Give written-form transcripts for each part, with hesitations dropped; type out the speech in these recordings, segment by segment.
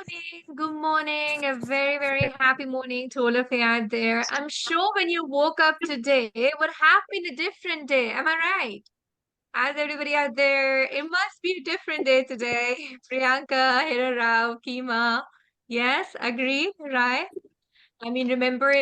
morning. Good morning. A very, very happy morning to all of you out there. I'm sure when you woke up today, it would have been a different day. Am I right? As everybody out there, it must be a different day today. Priyanka, Hira Rao, Kima. Yes, agree, right? I mean, remember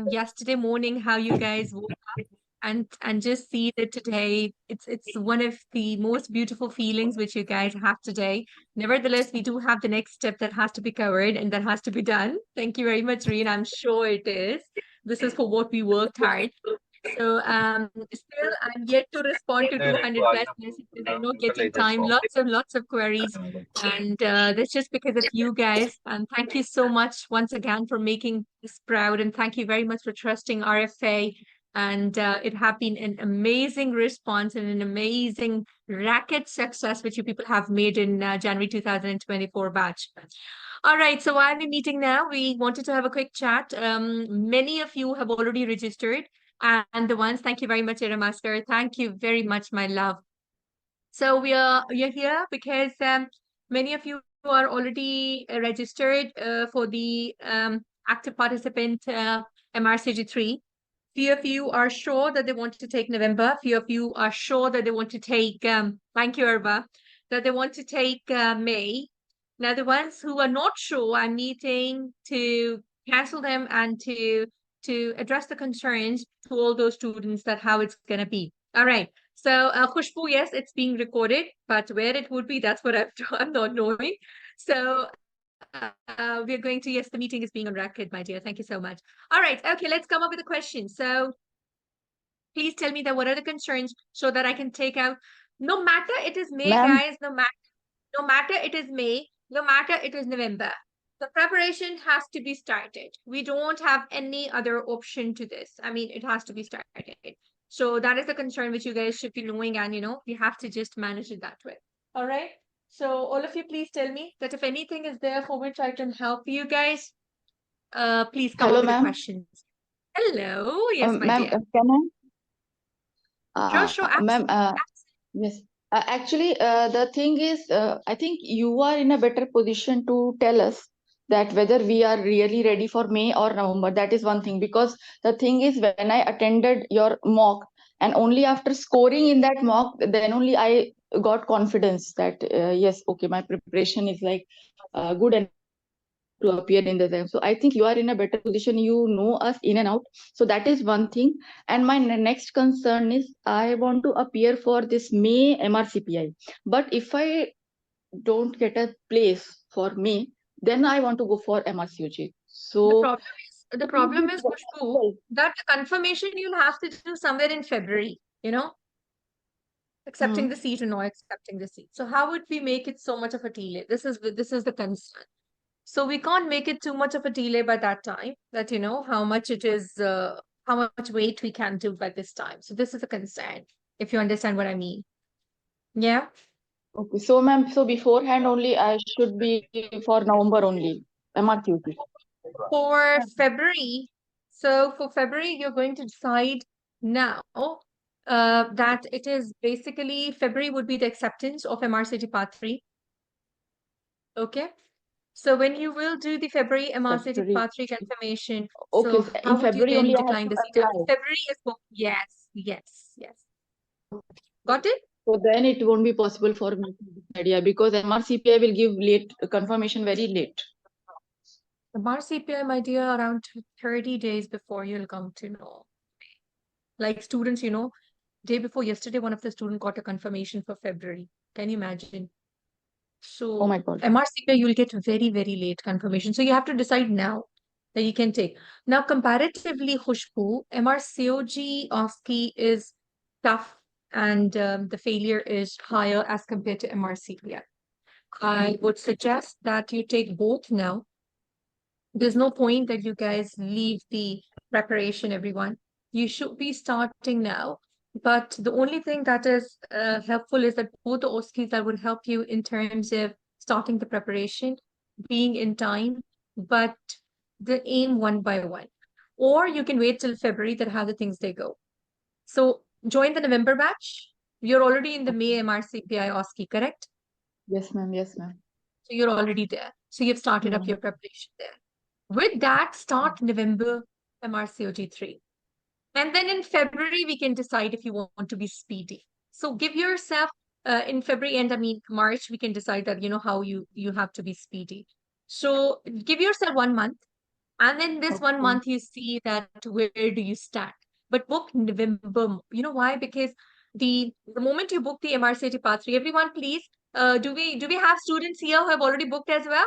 yesterday morning how you guys woke up and just see that today it's one of the most beautiful feelings which you guys have today. Nevertheless, we do have the next step that has to be covered and that has to be done. Thank you very much, Reen. I'm sure it is. This is for what we worked hard. So still I'm yet to respond to 200 plus messages. I'm not getting time. Lots of queries. And that's just because of you guys. And thank you so much once again for making us proud. And thank you very much for trusting RFA. And it have been an amazing response and an amazing racket success which you people have made in January 2024 batch. All right, so while we're meeting now, we wanted to have a quick chat. Many of you have already registered, and the ones, thank you very much, Ira Master. Thank you very much, my love. So we are here because many of you are already registered for the active participant MRCG-3. Few of you are sure that they want to take November. Few of you are sure that they want to take, thank you, Arba, that they want to take May. Now, the ones who are not sure, I'm meeting to cancel them and to address the concerns to all those students that how it's going to be. All right. So, Khushbu, yes, it's being recorded, but where it would be, that's what I'm not knowing. So, we're going to, yes, the meeting is being on record, my dear. Thank you so much. All right. Okay, let's come up with a question. So, please tell me that what are the concerns so that I can take out, no matter it is May, Ma'am, guys, no matter it is May, no matter it is November, the preparation has to be started. We don't have any other option to this. I mean, it has to be started. So that is the concern which you guys should be knowing, and we have to just manage it that way. All right. So all of you, please tell me that if anything is there for which I can help you guys, please come up hello, with the ma'am. questions. Hello. Yes, my Ma'am, dear. can I? Sure, sure. Ma'am, Absolutely. yes. Actually, the thing is, I think you are in a better position to tell us that whether we are really ready for May or November. That is one thing. Because the thing is, when I attended your mock, and only after scoring in that mock, then only I got confidence that yes, okay, my preparation is like good enough to appear in the exam. So I think you are in a better position. You know us in and out. So that is one thing. And my next concern is I want to appear for this May MRCPI. But if I don't get a place for May, then I want to go for MRCOG. The So problem the problem is, Khushbu, that the confirmation you'll have to do somewhere in February, accepting Hmm. the seat or not accepting the seat. So how would we make it so much of a delay? This is the concern. So we can't make it too much of a delay by that time, that how much it is, how much weight we can do by this time. So this is a concern, if you understand what I mean. Yeah. Okay. So ma'am, so beforehand only I should be for November only. MRQT. For February, so for February, you're going to decide now that it is basically February would be the acceptance of MRCT Part 3. Okay. So when you will do the February MRCT February. Part 3 confirmation, Okay. so In how would you February then only I have decline to the seat? I mean, apply. February is booked. Yes, yes, yes. Got it? So then it won't be possible for me to decide, yeah, because MRCPI will give late confirmation very late. The MRCPI, my dear, around 30 days before you'll come to know. Like students, day before yesterday, one of the students got a confirmation for February. Can you imagine? Oh my So God. MRCPI, you'll get very, very late confirmation. So you have to decide now that you can take. Now, comparatively, Khushbu, MRCOG OSCE is tough and the failure is higher as compared to MRCPI. I would suggest that you take both now. There's no point that you guys leave the preparation, everyone. You should be starting now. But the only thing that is helpful is that both the OSCEs that would help you in terms of starting the preparation, being in time, but the aim one by one. Or you can wait till February that how the things they go. So join the November batch. You're already in the May MRCPI OSCE, correct? Yes, ma'am. Yes, ma'am. So you're already there. So you've started up Yeah. your preparation there. With that, start November MRCOG-3. And then in February, we can decide if you want to be speedy. So give yourself in February and I mean March, we can decide that how you have to be speedy. So give yourself 1 month, and then this one Okay. month you see that where do you stand. But book November. You know why? Because the moment you book the MRCT Part 3, everyone please, do we have students here who have already booked as well?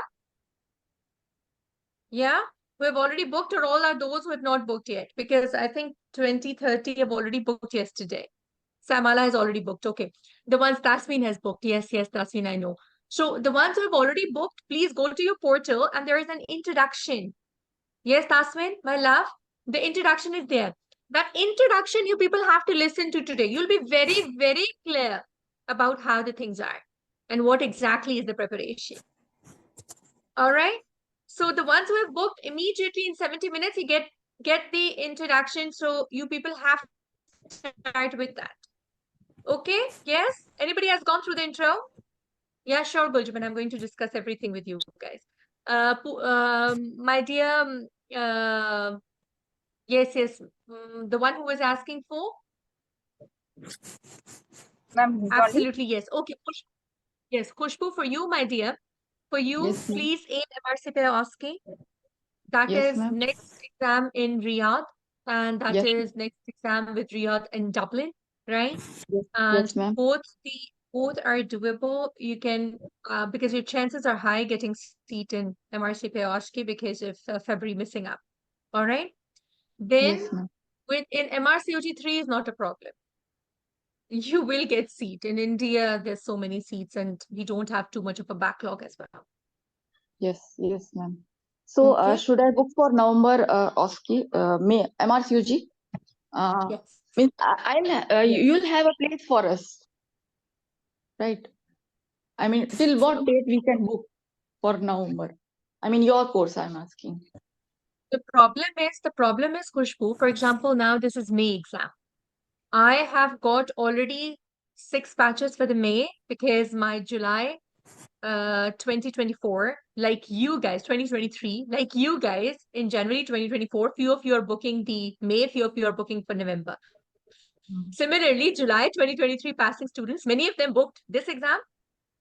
Yeah, who have already booked, or all are those who have not booked yet? Because I think 2030 have already booked yesterday. Samala has already booked. Okay. The ones Tasmin has booked. Yes, yes, Tasmin, I know. So the ones who have already booked, please go to your portal and there is an introduction. Yes, Tasmin, my love, the introduction is there. That introduction you people have to listen to today. You'll be very, very clear about how the things are and what exactly is the preparation. All right. So the ones who have booked immediately in 70 minutes, you get the introduction. So you people have to start with that. Okay? Yes? Anybody has gone through the intro? Yeah, sure, Guljaman. I'm going to discuss everything with you guys. My dear, yes, yes, the one who was asking for? Ma'am, good morning. Absolutely, yes. Okay, yes, Khushbu, for you, my dear, for you, Yes, ma'am. please aim MRC पे asking. That Yes, is ma'am. next exam in Riyadh, and that Yes, is next exam with Riyadh in Dublin, right? yes, And yes, ma'am. both are doable. You can because your chances are high getting seat in MRC Peoshki because of February missing up. All right. Then Yes, ma'am. in MRCOG3 is not a problem. You will get seat. In India, there's so many seats and we don't have too much of a backlog as well. Yes, yes, ma'am. So, Okay. should I book for November, OSCE, May, MRCUG? Yes. Means Yes. you'll have a place for us, right? I mean, till what So date we can book for November? I mean, your course, I'm asking. the problem is Khushbu, for example, now this is May exam. I have got already 6 batches for the May because my July 2024, like you guys, 2023, like you guys in January 2024, few of you are booking the May, few of you are booking for November. Mm. Similarly, July 2023 passing students, many of them booked this exam,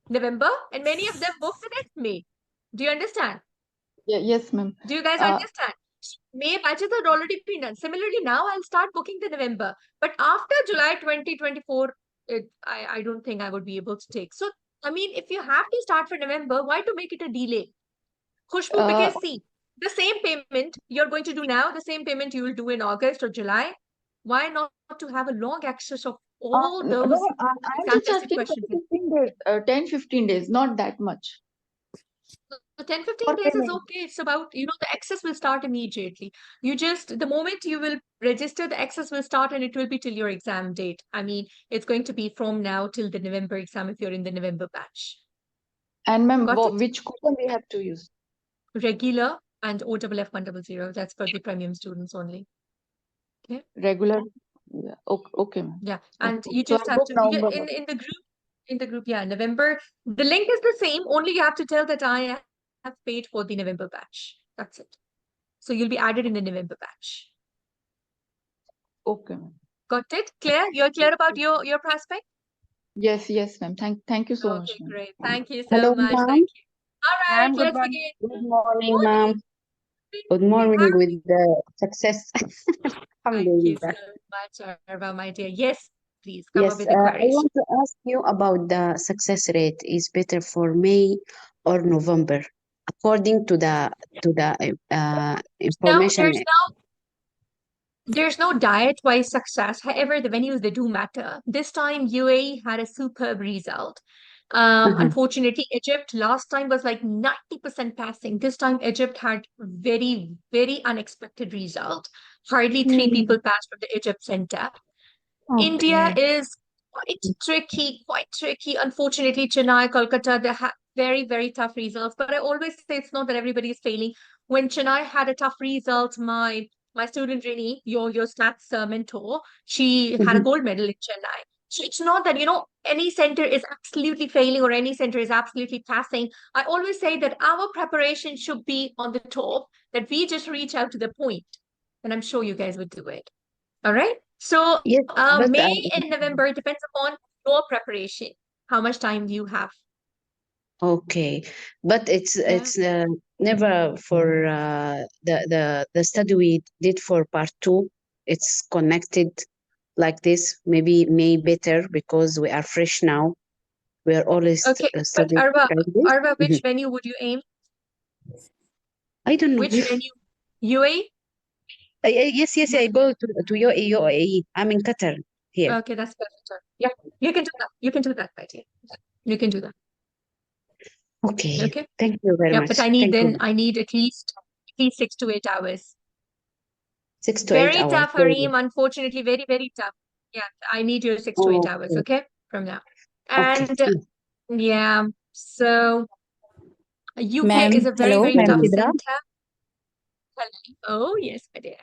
November, and many of them booked the next May. Do you understand? Yeah, yes, ma'am. Do you guys Uh, understand? May batches had already been done. Similarly, now I'll start booking the November. But after July 2024, I don't think I would be able to take. So, I mean, if you have to start for November, why to make it a delay? Khushbu, uh, because see, the same payment you're going to do now, the same payment you will do in August or July. Why not to have a long access of all no, those I'm exam just tested asking 10, questions? 15 days, 10, 15 days, not that much So 10, 15 for days is payment. okay. It's about, the access will start immediately. The moment you will register, the access will start and it will be till your exam date. I mean, it's going to be from now till the November exam if you're in the November batch. And ma'am, Got it? which coupon we have to use? Regular and OFF100. That's for the premium students only. Okay. Regular? Yeah. Okay, okay, ma'am. Yeah. And Okay. you So just I'll have book to, November. in the group, yeah, November. The link is the same, only you have to tell that I have paid for the November batch. That's it. So you'll be added in the November batch. Okay, ma'am. Got it? Clear? You're clear about your prospect? Yes, yes, ma'am. Thank you so much, Okay, ma'am. great. Thank you so Hello, much. ma'am. Thank you. All right, Ma'am, good let's morning. begin. Good morning, Morning. ma'am. Good morning Happy. with the success. Thank you Alhamdulillah. so much, Arva, my dear. Yes, please come up Yes, with the I queries. want to ask you about the success rate. Is better for May or November, according to the No, information. there's no diet-wise success. However, the venues they do matter. This time UAE had a superb result. Uh-huh. Unfortunately, Egypt last time was like 90% passing. This time Egypt had very, very unexpected result. Hardly three Hmm, people passed from the Egypt center. India okay. is quite tricky. Unfortunately, Chennai, Kolkata, they have very, very tough results. But I always say it's not that everybody is failing. When Chennai had a tough result, my student Rini, your stats mentor, she had a Mhm. gold medal in Chennai. So it's not that, any center is absolutely failing or any center is absolutely passing. I always say that our preparation should be on the top, that we just reach out to the point. And I'm sure you guys would do it. All right. So Yes, but May and November depends upon your preparation. How much time do you have? okay, but it's Yeah. never for the study we did for part two. It's connected like this. Maybe may better because we are fresh now. We are always Okay. But studying like this. Arva, which Mhm. venue would you aim? I don't know. Which venue? UAE? Yes, I go to your UAE. I'm in Qatar here. Okay, that's perfect. Yeah, you can do that. You can do that, my dear. You can do that. Okay, Okay. thank you very Yeah, but much. Thank you. I need at least 6 to 8 hours. 6 to 8 Very hours. tough, Hareem. Unfortunately, very, very tough. Yeah, I need your 6 to 8 hours, Okay, okay? From now. okay. And yeah, so UK is Ma'am, a very, hello, very Thank ma'am tough you. Sidra. center. Oh, yes, my dear.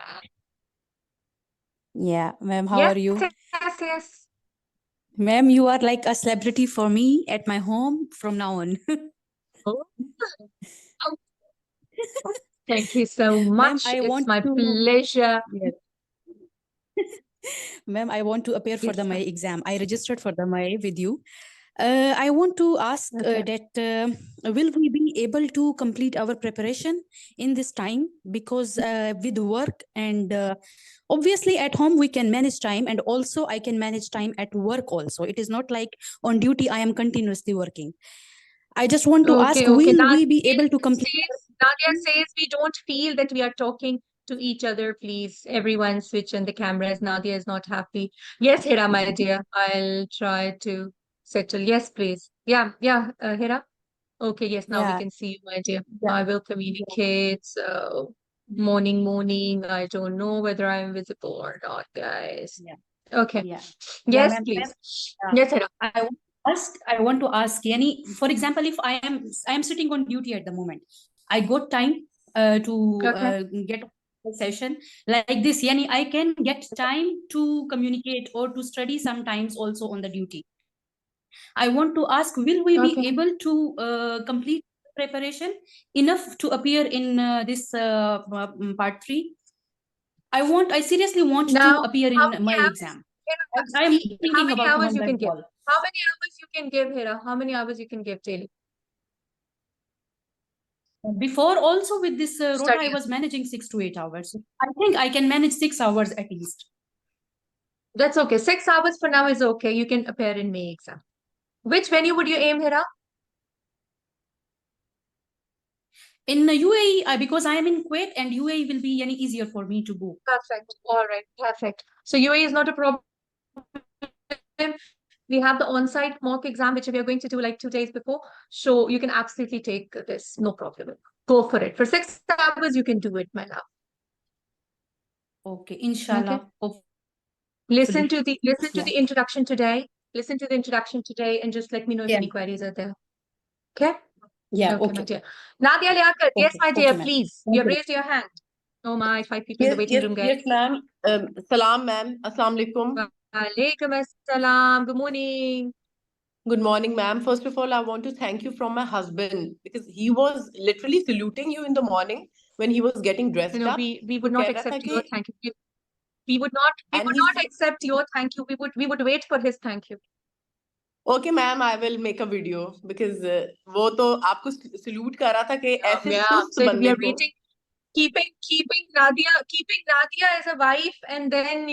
Yeah, ma'am, how Yes, are you? yes, yes. Ma'am, you are like a celebrity for me at my home from now on. Oh, thank you so Ma'am, much. I It's want my to, pleasure. yes. Ma'am, I want to appear for Yes, the my ma'am. exam. I registered for the my with you. I want to ask Okay. that will we be able to complete our preparation in this time? Because with work and obviously at home we can manage time, and also I can manage time at work also. It is not like on duty I am continuously working. I just want to ask, Okay, okay. will we be able to complete? Nadia says we don't feel that we are talking to each other. Please, everyone switch on the cameras. Nadia is not happy. Yes, Hira, my dear. I'll try to settle. Yes, please. Yeah, yeah, Hira. Okay, yes, now we Yeah, can see you, my dear. yeah, I will communicate. So, morning. I don't know whether I'm visible or not, guys. yeah, Okay. yeah. Yeah, Yes, ma'am. please. Yeah. Yes, Hira. I want to ask any, for example, if I am sitting on duty at the moment, I got time to Okay. get a session like this. Yani, I can get time to communicate or to study sometimes also on the duty. I want to ask, will we be Okay. able to complete preparation enough to appear in this part three? I seriously want Now, to appear how in many my hours? exam. Hira, I am see, how thinking many about hours you November can and give? all. How many hours you can give, Hira? How many hours you can give daily? Before also with this rota, I Study. was managing 6 to 8 hours. I think I can manage 6 hours at least. That's okay. 6 hours for now is okay. You can appear in May exam. Which venue would you aim, Hira? In UAE, because I am in Kuwait and UAE will be any easier for me to go. Perfect. All right. Perfect. So UAE is not a problem. We have the on-site mock exam, which we are going to do like 2 days before. So you can absolutely take this. No problem. Go for it. For 6 hours, you can do it, my love. Okay, Okay. inshallah. Hopefully. Listen to the Yeah. introduction today. Listen to the introduction today and just let me know if Yeah. any queries are there. Okay? Yeah. Okay, my Okay. dear. Nadia Liaquat, yes, Okay. my Okay, dear, ma'am. please. You Thank have you. raised your hand. Oh my, 5 people in the waiting room, guys. Yes, ma'am. Salam, ma'am. Assalamu alaikum. Walaikum assalam. Good morning. Good morning, ma'am. First of all, I want to thank you from my husband because he was literally saluting you in the morning when he was getting You dressed know, up. we तो would not कह रहा था accept your कि thank you. We would and he not accept your thank you. We would wait for his thank you. okay, ma'am, I will make a video because वो तो आपको salute कर रहा था कि ऐसे Yeah. सुस्त So we बंदे are को waiting, keeping Nadia as a wife, and then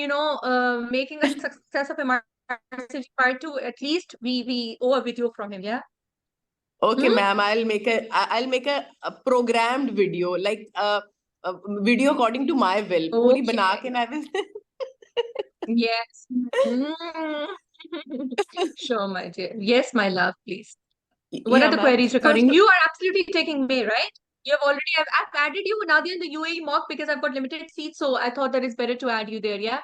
making a success of MRCG part two. At least we owe a video from him. Yeah. okay, Hmm? ma'am, I'll make a programmed video like a video according to my will. पूरी बना Okay. के I will Yes. Mm. Sure, my dear. Yes, my love, please. What are yeah, the ma'am. queries First regarding? You are absolutely taking May, right? I've added you, Nadia, in the UAE mock because I've got limited seats, so I thought that it's better to add you there, yeah?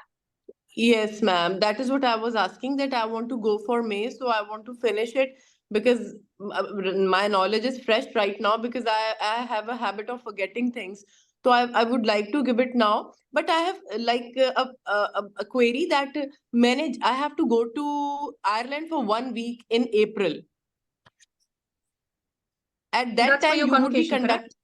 Yes, ma'am. That is what I was asking, that I want to go for May, so I want to finish it because my knowledge is fresh right now because I have a habit of forgetting things. So I would like to give it now. But I have a query that I have to go to Ireland for 1 week in April. At that That's for time, your you would be convocation, correct?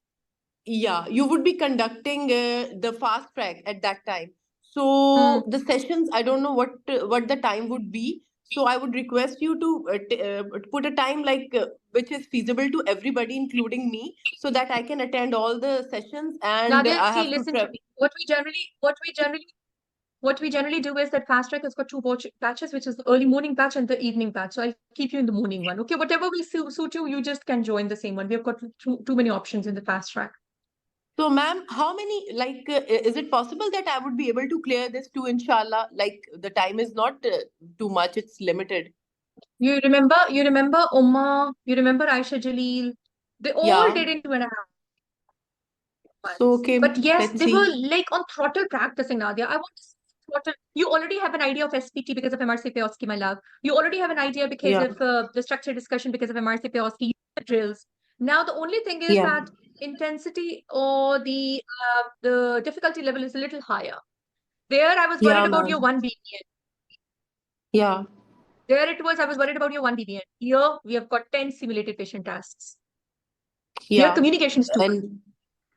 you would be conducting the fast track at that time. Hmm. So the sessions, I don't know what the time would be. So I would request you to put a time which is feasible to everybody, including me, so that I can attend all the sessions and Nadia, I see, have to listen to me. What we generally do is that fast track has got two batches, which is the early morning batch and the evening batch. So I'll keep you in the morning one. Okay, whatever will suit you, you just can join the same one. We have got too many options in the fast track. So, ma'am, how many, is it possible that I would be able to clear this too, inshallah? Like, the time is not too much, it's limited. You remember Umma, you remember Aisha Jalil. They all Yeah. did in 2.5 So, months. okay, But yes, let's they were see. like on throttle practicing, Nadia. I want to see throttle. You already have an idea of SPT because of MRC Peoski, my love. You already have an idea because Yeah. of the structure discussion because of MRC Peoski, the drills. Now the only thing is Yeah. that intensity or the difficulty level is a little higher. There, I was worried Yeah, about your ma'am. 1 BPN. Yeah. There it was, I was worried about your 1 BPN. Here, we have got 10 simulated patient tasks. Here, Yeah. communication is too much. And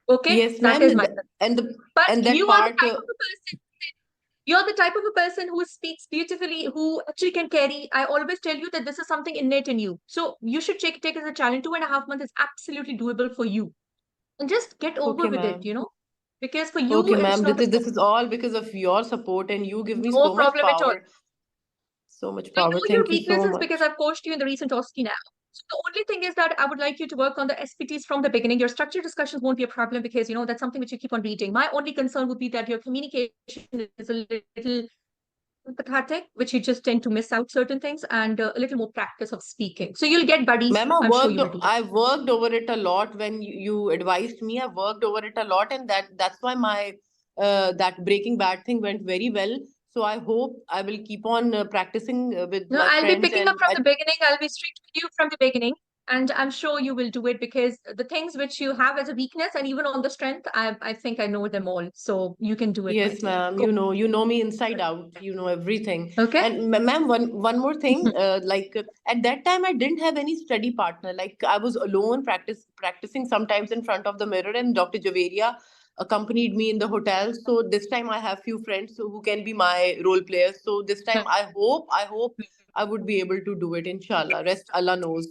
Okay, yes, that ma'am. is my concern. But And that you are the part, type of a person. You're the type of a person who speaks beautifully, who actually can carry. I always tell you that this is something innate in you. So you should take it as a challenge. 2.5 months is absolutely doable for you. And just get over okay, with it, ma'am. because for you, Okay, it's ma'am. not a This problem. is all because of your support, and you give me No so much problem at all. power. So much I power. know your Thank you so weaknesses because much. I've coached you in the recent OSCE now. So the only thing is that I would like you to work on the SPTs from the beginning. Your structured discussions won't be a problem because, that's something which you keep on reading. My only concern would be that your communication is a little empathetic, which you just tend to miss out certain things, and a little more practice of speaking. So you'll get buddies. Ma'am, I'm sure you will do that. I worked over it a lot when you advised me. I worked over it a lot, and that's why my that Breaking Bad thing went very well. So I hope I will keep on practicing with No, my I'll be friends picking up and from the beginning. I'll be strict with you from the beginning. And I'm sure you will do it because the things which you have as a weakness and even on the strength, I think I know them all. So you can do it, my yes, dear. ma'am. Go. You know me inside out. You know everything. Okay? And ma'am, one more thing. At that time, I didn't have any study partner. Like I was alone, practicing sometimes in front of the mirror, and Dr. Javeria accompanied me in the hotel. So this time, I have few friends who can be my role players. So this time, I hope I would be able to do it. Inshallah. Rest Allah knows.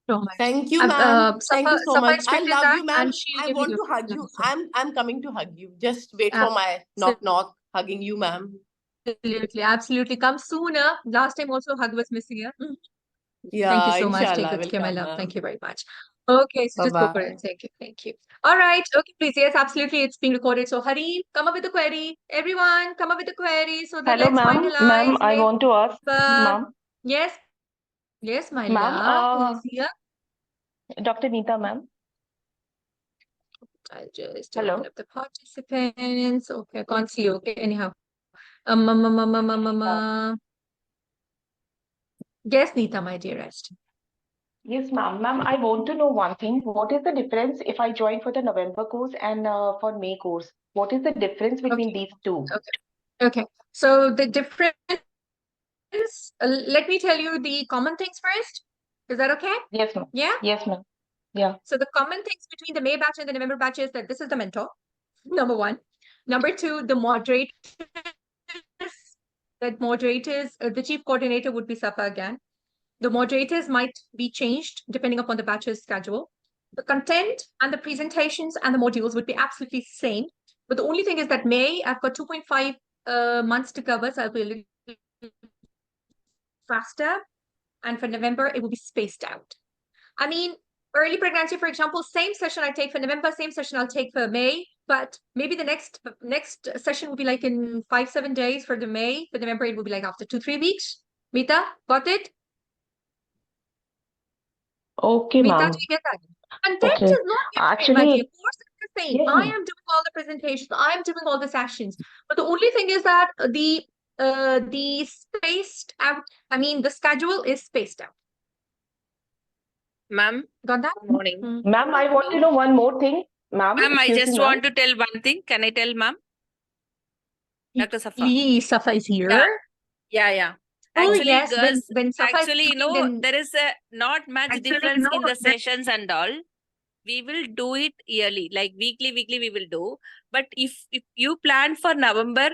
So much. Thank you, ma'am. Thank you so Safa much. is I strict in love that, you, ma'am. and she'll I give you want the to hug love you. as well. I'm coming to hug you. Just wait for my knock knock hugging you, ma'am. Absolutely, absolutely. Come sooner. Last time also hug was missing here. Thank you Yeah, so much. Take inshallah. good care, my Welcome, love. Thank ma'am. you very much. Okay, so Bye just go for bye. it. Thank you. Thank you. All right. Okay, please. Yes, absolutely. It's being recorded. So hurry, come up with a query. Everyone, come up with a query so that Hello, let's ma'am. finalize. Ma'am, I want to ask, ma'am. Yes, yes, my Ma'am, love. Who is here? Dr. Neeta, ma'am. I'll just Hello. open up the participants. Okay, I can't see you. Okay, anyhow. Yes, Neeta, my dearest. Yes, ma'am. Ma'am, I want to know one thing. What is the difference if I join for the November course and for May course? What is the difference between Okay, these two? okay. So the difference, let me tell you the common things first. Is that okay? Yes, ma'am. Yeah. Yes, ma'am. Yeah. So the common things between the May batch and the November batch is that this is the mentor, number one. Number two, the moderators. That moderators, the chief coordinator would be Safa again. The moderators might be changed depending upon the batch's schedule. The content and the presentations and the modules would be absolutely same. But the only thing is that May, I've got 2.5 months to cover, so I'll be a little faster. And for November, it will be spaced out. I mean, early pregnancy, for example, same session I take for November, same session I'll take for May, but maybe the next session will be like in 5-7 days for the May. For November, it will be like after 2-3 weeks. Mita, got it? Okay, Mita, do ma'am. you get that? Content Okay. is not different, my dear. Actually, Course is the same. yes, I ma'am. am doing all the presentations. I am doing all the sessions. But the only thing is that the spaced out, I mean, the schedule is spaced out. Ma'am, Got that? good morning. Ma'am, I want to know one more thing. Ma'am, Ma'am, I excuse just me, ma'am. want to tell one thing. Can I tell, ma'am? Dr. Safa. Please, Safa is here. Yeah. Oh, Actually, yes, girls, when Safa is actually, coming, then there is a not much difference in the sessions and all. We will do it yearly, like weekly we will do. But if you plan for November,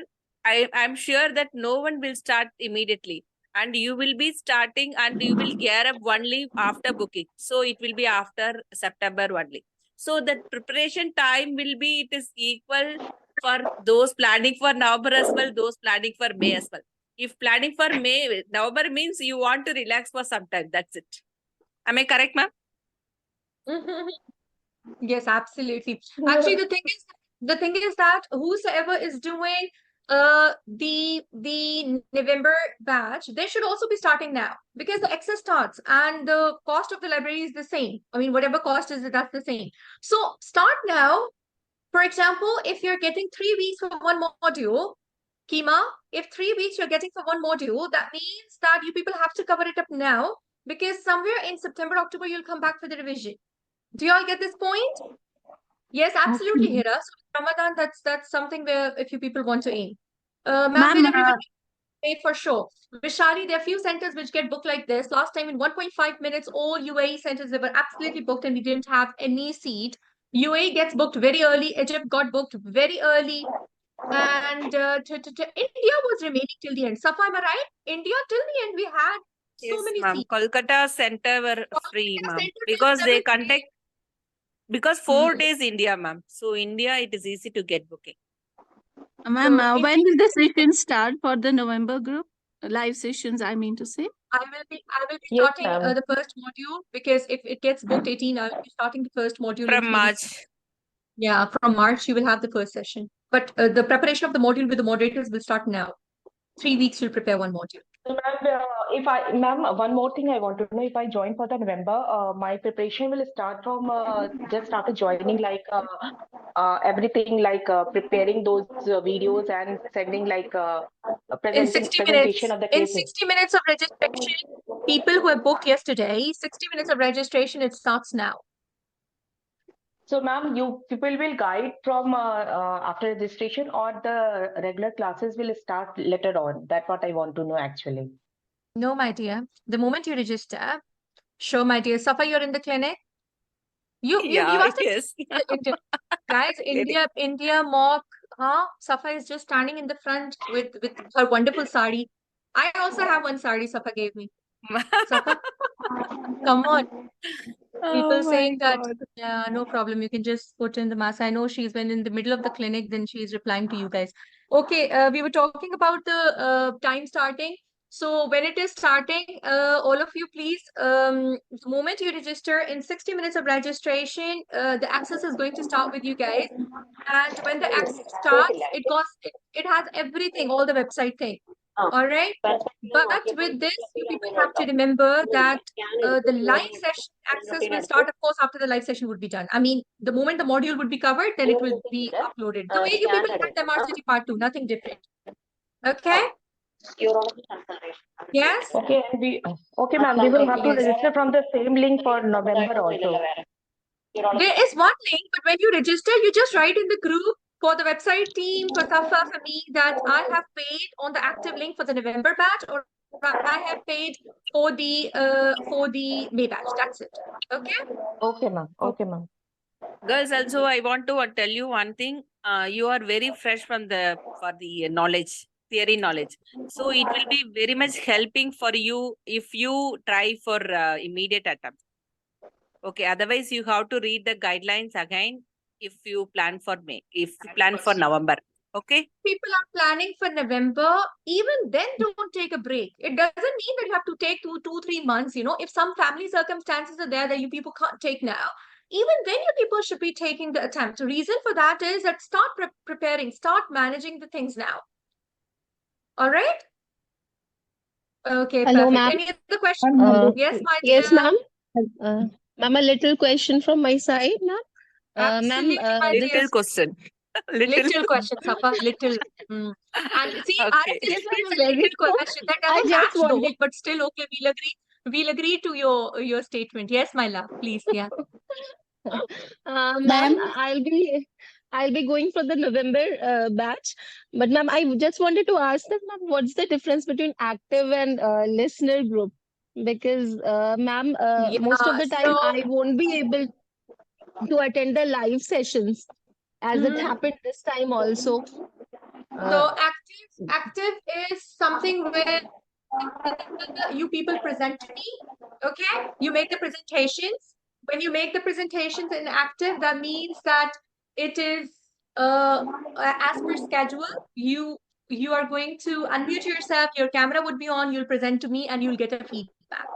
I'm sure that no one will start immediately. And you will be starting and you will gear up only after booking. So it will be after September only. So the preparation time will be, it is equal for those planning for November as well, those planning for May as well. If planning for May, November means you want to relax for some time. That's it. Am I correct, ma'am? yes, absolutely. Actually, the thing is that whosoever is doing the November batch, they should also be starting now because the excess starts and the cost of the library is the same. I mean, whatever cost is it, that's the same. So start now. For example, if you're getting 3 weeks for one module, Kima, if 3 weeks you're getting for one module, that means that you people have to cover it up now because somewhere in September, October, you'll come back for the revision. Do you all get this point? Yes, absolutely, Okay. Hira. So Ramadan, that's something where if you people want to aim. Ma'am, Ma'am, will everybody pay for sure? Vishali, there are few centers which get booked like this. Last time in 1.5 minutes, all UAE centers they were absolutely booked and we didn't have any seat. UAE gets booked very early. Egypt got booked very early. And India was remaining till the end. Safa, am I right? India till the end we had so Yes, many ma'am. seats. Kolkata center were free, Kolkata ma'am. center Because till they 7th May. contact, because 4 days India, ma'am. So India, it is easy to get booking. ma'am, So if when will the session start for the November group? Live sessions, I mean to say. I will be Yes, starting ma'am. the first module because if it gets booked 18, I will be starting the first module in From 3 weeks. March. Yeah, from March you will have the first session. But the preparation of the module with the moderators will start now. 3 weeks you'll prepare one module. So, ma'am, one more thing I want to know. If I join for the November, my preparation will start from just after joining, like everything, like preparing those videos and sending like In 60 minutes, presentation of the in cases. 60 minutes of registration, people who have booked yesterday, 60 minutes of registration, it starts now. So, ma'am, you people will guide from after registration, or the regular classes will start later on. That's what I want to know actually. No, my dear. The moment you register, sure, my dear. Safa, you're in the clinic. You Yeah, must have yes. seen the guys, India mock, huh? Safa is just standing in the front with her wonderful sari. I also have one sari Safa gave me. Safa, come on. People Oh my saying that, God. yeah, no problem. You can just put in the mask. I know she's been in the middle of the clinic, then she's replying to you guys. Okay, we were talking about the time starting. So when it is starting, all of you, please, the moment you register in 60 minutes of registration, the access is going to start with you guys. And when the access starts, it has everything, all the website thing. All right. But with this, you people have to remember that the live session access will start, of course, after the live session would be done. I mean, the moment the module would be covered, then it will be uploaded. The way you people had the MRCG part 2, nothing different. Okay? Yes? Okay, okay, ma'am. We will have to Yes. register from the same link for November also. There is one link, but when you register, you just write in the group for the website team, for Safa, for me, that I have paid on the active link for the November batch, or I have paid for the May batch. That's it. Okay? Okay, ma'am. Okay, ma'am. Girls, also I want to tell you one thing. You are very fresh for the knowledge, theory knowledge. So it will be very much helping for you if you try for immediate attempt. Okay, otherwise you have to read the guidelines again if you plan for May, if you plan for November. Okay? People are planning for November, even then don't take a break. It doesn't mean that you have to take 3 months. If some family circumstances are there that you people can't take now, even then you people should be taking the attempt. The reason for that is that start preparing, start managing the things now. All right? Okay, Hello, perfect. ma'am. Any other questions? Yes, my Yes, dear. ma'am. Ma'am, a little question from my side, ma'am. Absolutely, my dear. Little question. Little question, Safa. Little. And see, Okay. if Yes, it's ma'am, a very little small. question that I doesn't just match though, wanted. but still okay, we'll agree. We'll agree to your statement. Yes, my love. Please, yeah. Ma'am, Ma'am, I'll be going for the November batch. But ma'am, I just wanted to ask that, ma'am, what's the difference between active and listener group? Because ma'am, most of Yeah, the time so I won't be able to attend the live sessions as it mhm. happened this time also. So Uh, active is something where you people present to me. Okay, you make the presentations. When you make the presentations in active, that means that it is as per schedule. You are going to unmute yourself, your camera would be on, you'll present to me, and you'll get a feedback.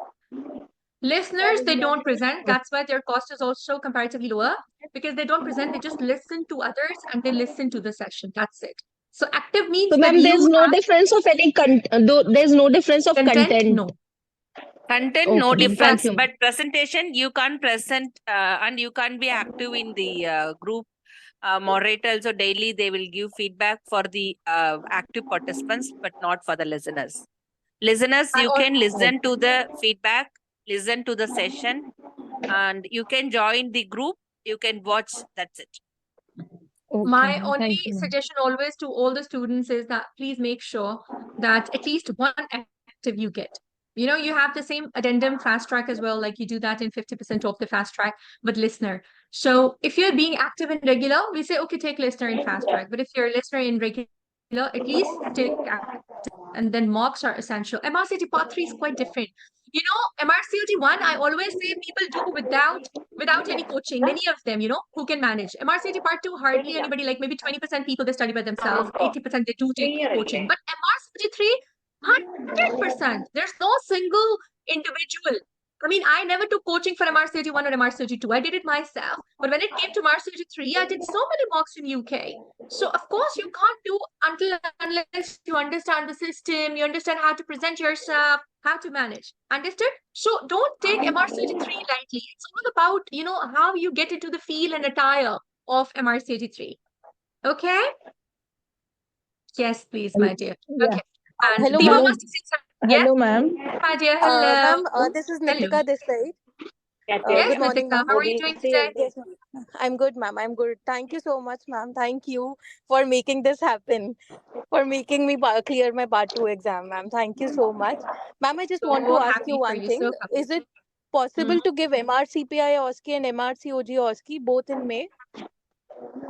Listeners, they don't present. That's why their cost is also comparatively lower, because they don't present, they just listen to others and they listen to the session. That's it. So active means so that ma'am, you there's no have difference of any there's no difference of content. content. No, Content, no Okay, ma'am. Thank difference, you. but presentation, you can't present and you can't be active in the group. Moderator also daily, they will give feedback for the active participants, but not for the listeners. Listeners, I you al can listen to the feedback, listen to the session, and you can join the group. You can watch. That's it. Okay, my ma'am. only Thank you, ma'am. suggestion always to all the students is that please make sure that at least one active you get. You know, you have the same addendum fast track as well, like you do that in 50% of the fast track, but listener. So if you're being active and regular, we say, okay, take listener in fast track. But if you're a listener in regular, at least take active. And then mocks are essential. MRCT Part 3 is quite different. You know, MRCT 1, I always say people do without any coaching. Many of them, you know, who can manage. MRCT Part 2, hardly anybody, like maybe 20% people they study by themselves, 80% they do take coaching. But MRCT 3, 100%. There's no single individual. I mean, I never took coaching for MRCT 1 or MRCT 2. I did it myself. But when it came to MRCT 3, I did so many mocks in UK. So of course you can't do until unless you understand the system, you understand how to present yourself, how to manage. Understood? So don't take MRCT3 lightly. It's all about, you know, how you get into the feel and attire of MRCT3. Okay? Yes, please, my dear. Yeah. Okay. And Hello, Deepa ma'am. Hello, wants to say something. Yes, hello, ma'am. my dear. Hello. Ma'am, this is Hello. Nitika this side. Yes, Good morning, Nitika. ma'am. How are you doing today? Yes, ma'am. I'm good, ma'am. I'm good. Thank you so much, ma'am. Thank you for making this happen, for making me clear my part 2 exam, ma'am. Thank you so much. Ma'am, I just want to So ask you happy for one you. thing. So happy. Is it Mhm. possible to give MRCPI OSCE and MRCOG OSCE both in May?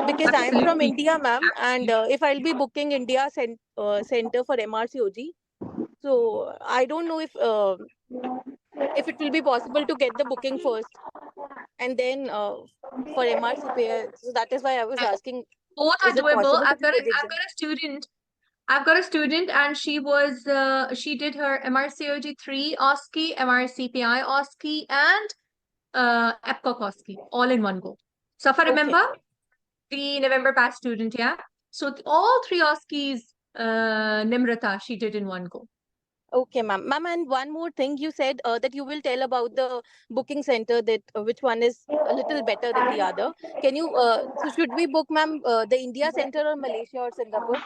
Because I am from Absolutely. India, ma'am, and Absolutely. if I'll be booking India center for MRCOG, so I don't know if it will be possible to get the booking first and then for MRCPI. So that is why I was Uh, asking, Both are is it doable. possible to give both the I've exam? got a student. I've got a student and she did her MRCOG3 OSCE, MRCPI OSCE, and EPCOG OSCE all in one go. So if I Okay. remember, the November batch student, yeah. So all three OSCEs, Nimrata, she did in one go. Okay, ma'am. Ma'am, and one more thing, you said that you will tell about the booking center that which one is a little better than the other. Can you? So should we book, ma'am, the India center or Malaysia or Singapore?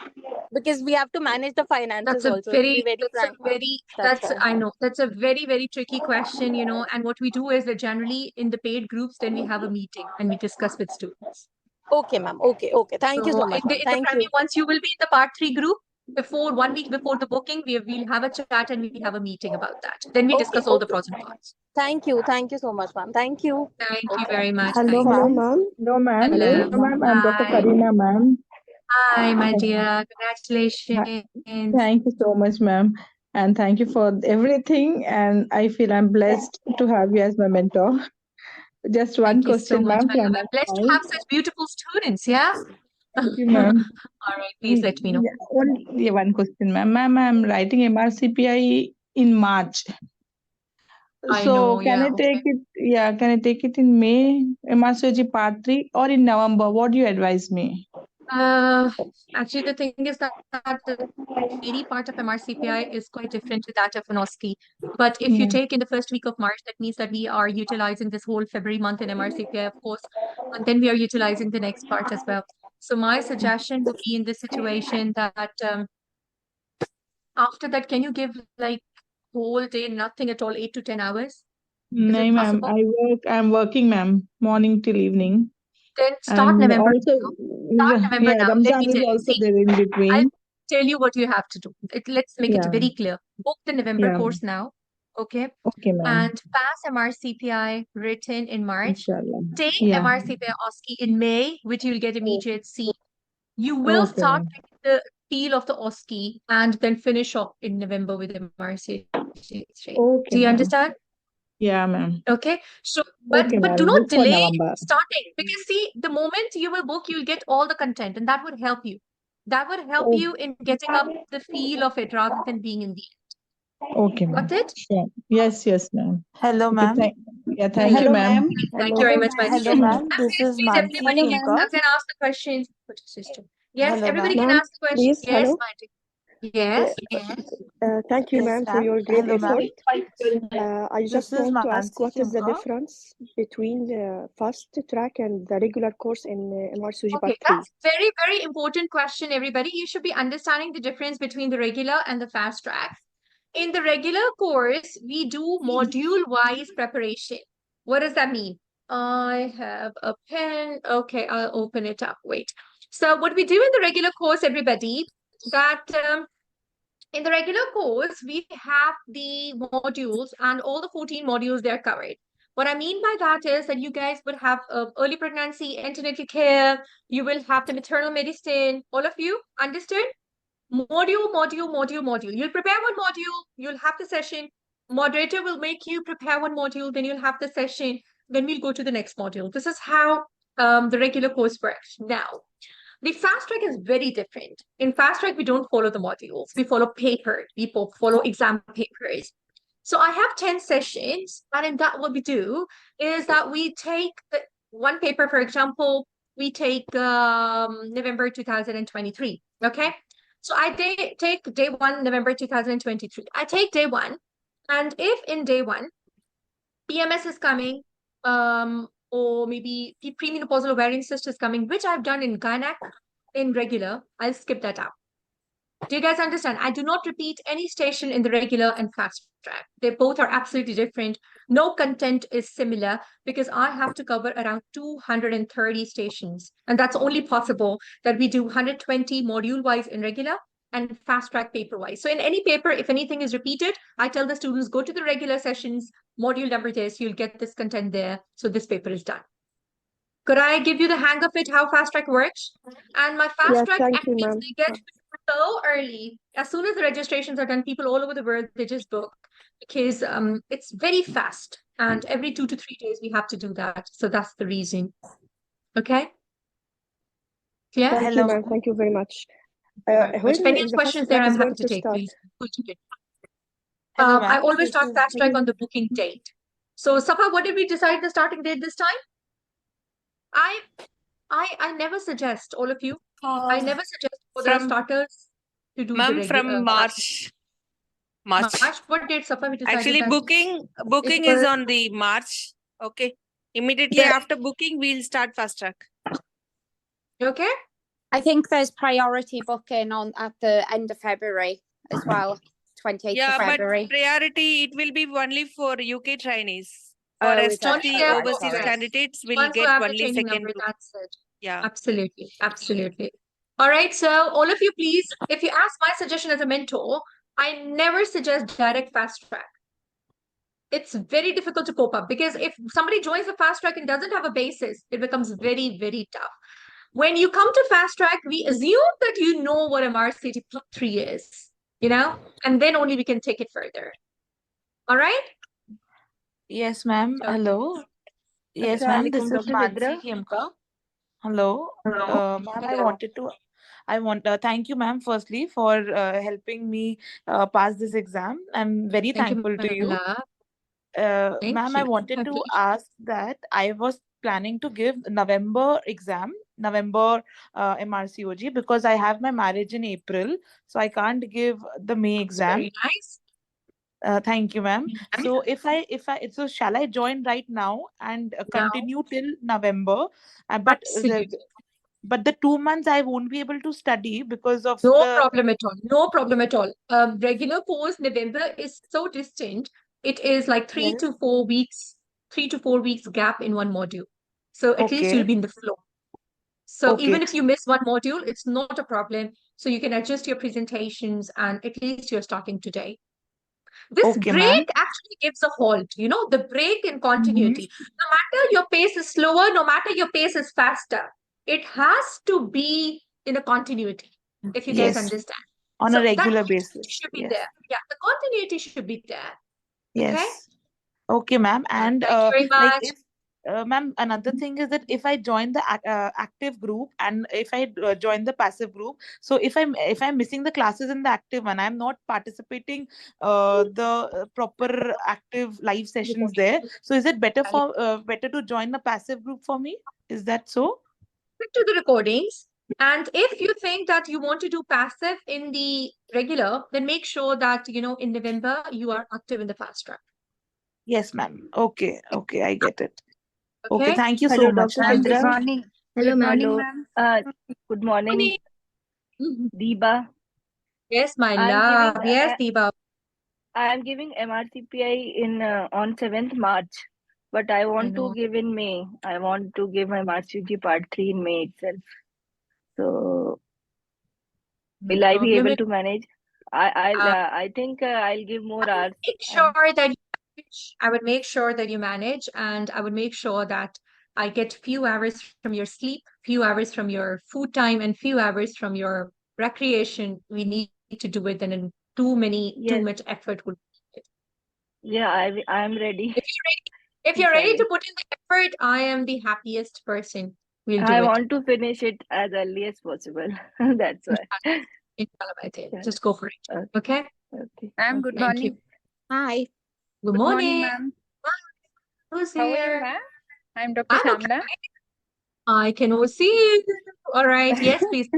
Because we have to manage the finances also. To be very frank, ma'am. That's why. I know, that's a very, very tricky question, you know. And what we do is that generally in the paid groups, then we have a meeting and we discuss with students. Okay, ma'am. Okay, okay. Thank you So so much, ma'am. in the Thank premium, you. once you will be in the part 3 group, before 1 week before the booking, we'll have a chat and we have a meeting about that. Then we Okay, discuss all the okay. pros and cons. Thank you. Thank you so much, ma'am. Thank you. Thank you Okay. very much. Hello, Thank Hello, ma'am. you. hello, ma'am. Hello. Hello, ma'am. I'm Dr. Hi. Karina, ma'am. Hi, my Thank dear. Congratulations. thank you so much, ma'am. And thank you for everything. And I feel I'm blessed to have you as my mentor. Just one Thank you so question, much. ma'am, Well, from my I'm blessed to side. have such beautiful students, yeah? Thank you, ma'am. All right, please let me know. Yeah, only one question, ma'am. Ma'am, I'm writing MRCPI in March. I So know, can yeah, I take okay. it? Yeah, can I take it in May, MRCG Part 3, or in November? What do you advise me? Actually, the thing is that the theory part of MRCPI is quite different to that of an OSCE. But if you Yeah. take in the first week of March, that means that we are utilizing this whole February month in MRCPI, of course, and then we are utilizing the next part as well. So my suggestion would be in this situation that after that, can you give like whole day, nothing at all, 8 to 10 hours? Is No, it ma'am. possible? I'm working, ma'am, morning till evening. Then start And November also, now. Start November yeah, now. Let Ramzan me is tell you. also See, there in I'll between. tell you what you have to do. Let's make it Yeah, very clear. Book the November yeah. course now. Okay. Okay, ma'am. And pass MRCPI written in March. Inshallah. Take Yeah. MRCPI OSCE in May, which you'll get immediate C. You will Okay, start ma'am. with the feel of the OSCE and then finish off in November with MRCPI. Do Okay, you ma'am. understand? Yeah, ma'am. Okay. So, Okay, but do ma'am. not Book for delay November. starting, because see, the moment you will book, you'll get all the content, and that would help you. That would help Oh, you in getting up the feel of it rather than being in the okay, end. ma'am. Got it? Sure. Yes, ma'am. Hello, Okay, ma'am. thank you, Hello, ma'am. ma'am. Thank you very much, my Hello, dear. ma'am. And This is please, Mansi everybody Hello, ma'am. Khemka. can ask the questions. Put your system. Yes, Hello, everybody ma'am. can Ma'am, ask the question. please, Yes, hello. my dear. Yes. Thank you, Yes, ma'am, for ma'am. your great Hello, ma'am. effort. I This just is want to ask, Mansi what is the Khemka. difference between the fast track and the regular course in MRCOG Part Okay, 3? that's very, very important question, everybody. You should be understanding the difference between the regular and the fast track. In the regular course, we do module-wise preparation. What does that mean? I have a pen. Okay, I'll open it up. Wait. So what we do in the regular course, everybody, that in the regular course, we have the modules and all the 14 modules they're covered. What I mean by that is that you guys would have early pregnancy, antenatal care, you will have the maternal medicine, all of you, understood? Module. You'll prepare one module, you'll have the session. Moderator will make you prepare one module, then you'll have the session, then we'll go to the next module. This is how the regular course works. Now, the fast track is very different. In fast track, we don't follow the modules. We follow paper. We follow exam papers. So I have 10 sessions, and in that, what we do is that we take one paper, for example, we take November 2023. Okay. So I take day one, November 2023. I take day one, and if in day one, PMS is coming, or maybe premenopausal ovarian cyst is coming, which I've done in gynec in regular, I'll skip that out. Do you guys understand? I do not repeat any station in the regular and fast track. They both are absolutely different. No content is similar because I have to cover around 230 stations. And that's only possible that we do 120 module wise in regular and fast track paper wise. So in any paper, if anything is repeated, I tell the students, go to the regular sessions, module number this, you'll get this content there. So this paper is done. Could I give you the hang of it, how fast track works? And my fast Yeah, track thank you, actives, ma'am. they get so early. As soon as the registrations are done, people all over the world, they just book because it's very fast. And every 2 to 3 days, we have to do that. So that's the reason. Okay? Yeah? Thank you, Hello, ma'am. ma'am. Thank you very much. Which if When any is the questions fast there, track I'm is happy going to to take, start? please. Hello, I ma'am. always start fast track on the booking date. So, Safa, what did we decide the starting date this time? I never suggest, all of you, I never suggest for the From starters to do the Ma'am, regular from fast. March. March. What date, Safa, we decided Actually, that? booking is on the March. Okay. Immediately after booking, we'll start fast track. Okay. I think there's priority booking on at the end of February as well, 28th Yeah, of but February. priority, it will be only for UK trainees. For Oh, rest is of it? the Oh, right, overseas sorry. candidates will Once you get have the only training second number, group. that's it. Yeah. Absolutely. All right. So all of you, please, if you ask my suggestion as a mentor, I never suggest direct fast track. It's very difficult to cope up because if somebody joins the fast track and doesn't have a basis, it becomes very, very tough. When you come to fast track, we assume that you know what MRCOG-3 is, and then only we can take it further. All right? Yes, ma'am. Okay. Hello. Yes, ma'am. This is Mansi Khemka. Hello. Ma'am, thank you, ma'am, firstly, for helping me pass this exam. I'm very Thank you, thankful to my you. love. Thank Ma'am, I you. wanted My to pleasure. ask that I was planning to give November exam, November MRCOG, because I have my marriage in April, so I can't give the May exam. Very nice. Thank you, ma'am. So so shall I join right now and continue till November? But Absolutely. but the 2 months I won't be able to study because of No the. problem at all. No problem at all. Regular course November is so distant. it is like Yes. 3 to 4 weeks gap in one module. So at least you'll Okay. be in the flow. So Okay. even if you miss one module, it's not a problem. So you can adjust your presentations and at least you're starting today. This Okay, break ma'am. actually gives a halt, the break in Mm-hmm. continuity. No matter your pace is slower, no matter your pace is faster, it has to be in a continuity, if you guys Yes. understand. On So a that regular continuity basis. should be Yes. there. Yeah, the continuity should be there. Okay? Yes. Okay, ma'am. And Thank you very like much. if ma'am, another thing is that if I join the active group and if I join the passive group, so if I'm missing the classes in the active one, I'm not participating the proper active live sessions there. So is it better to join the passive group for me? Is that so? Stick to the recordings. And if you think that you want to do passive in the regular, then make sure that, in November, you are active in the fast track. Yes, ma'am. Okay. Okay, I get it. Okay, Okay? thank you Hello, so much, Dr. ma'am. Sidra. morning. Hello, Good ma'am. morning, ma'am. Good morning, Morning. Mhm. Deepa. Yes, my I'm giving love. Yes, Deepa. I am giving MRCPI in on 7th March, but I I want to know. give in May. I want to give my MRCG Part 3 in May itself. So No will I be problem. able to manage? I think I'll give more hours. Make sure that you manage. I would make sure that you manage, and I would make sure that I get few hours from your sleep, few hours from your food time, and few hours from your recreation. We need to do it, and then too Yes, much effort would be needed. yeah, I am ready. If you're ready to Inshallah. put in the effort, I am the happiest person. We'll do I it. want to finish it as early as possible. That's why. Inshallah, my dear. Yeah. Just go for it. Okay. Okay? Okay. Ma'am, Okay. good Thank you. morning. Hi. Good Good morning, morning. ma'am. Who's How are you, here? ma'am? I'm Dr. I'm okay. Shamla. I can see you. All right. Yes, please.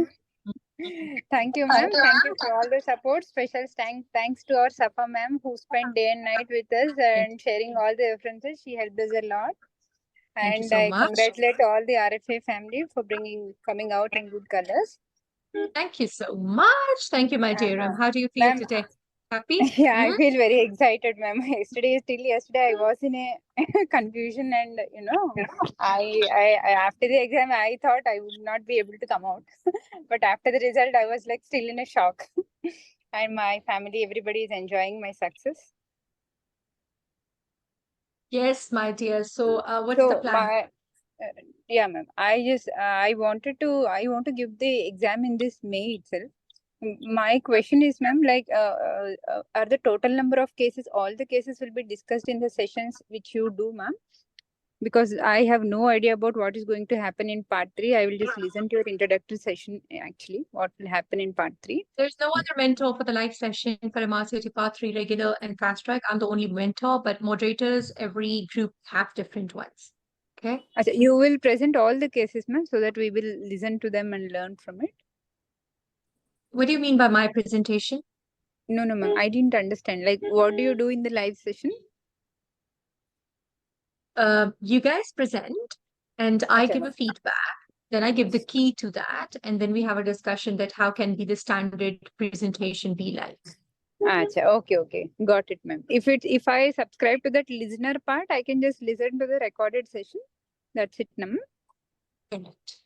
Thank you, ma'am. Thank you for all the support. Special thanks to our Safa ma'am who spent day and night with us and sharing all the references. She helped us a lot. Thank you And so I much. congratulate all the RFA family for coming out in good colors. Thank you so much. Thank you, my dear. How do you feel Ma'am, today? Happy? yeah, I feel very excited, ma'am. Till yesterday, I was in a confusion, and I after the exam, I thought I would not be able to come out, but after the result, I was like still in a shock. And my family, everybody is enjoying my success. Yes, my dear. So, what's the So plan? yeah, ma'am. I want to give the exam in this May itself. My question is, ma'am, like, are the total number of cases, all the cases will be discussed in the sessions which you do, ma'am? Because I have no idea about what is going to happen in part 3. I will just listen to your introductory session, actually, what will happen in part 3. There's no other mentor for the live session for MRCT Part 3 regular and fast track. I'm the only mentor, but moderators, every group have different ones. Okay. You will present all the cases, ma'am, so that we will listen to them and learn from it. What do you mean by my presentation? No, ma'am. I didn't understand. Like, what do you do in the live session? You guys present and I give a feedback. Then I give the key to that. And then we have a discussion that how can be the standard presentation be like. Okay. Got it, ma'am. If I subscribe to that listener part, I can just listen to the recorded session. That's it, ma'am. Correct.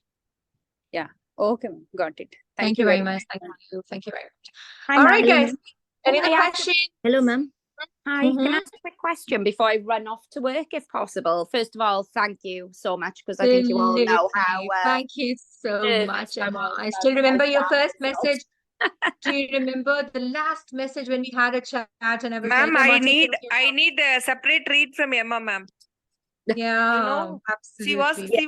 Yeah. Okay, ma'am. Got it. Thank you very much. Thank you. Thank you very much. Hi, All ma'am. right, Hello, guys. ma'am. Any Can other I ask question? Hello, ma'am. Hi, Mhm. can I ask a quick question before I run off to work, if possible? First of all, thank you so much, because I think you all know how Thank you so nervous much, I Emma. was I about still my remember your exam first results. message. Do you remember the last message when we had a chat and I was Ma'am, like, Emma, I take care of need yourself. a separate read from Emma, ma'am. Yeah, She was absolutely.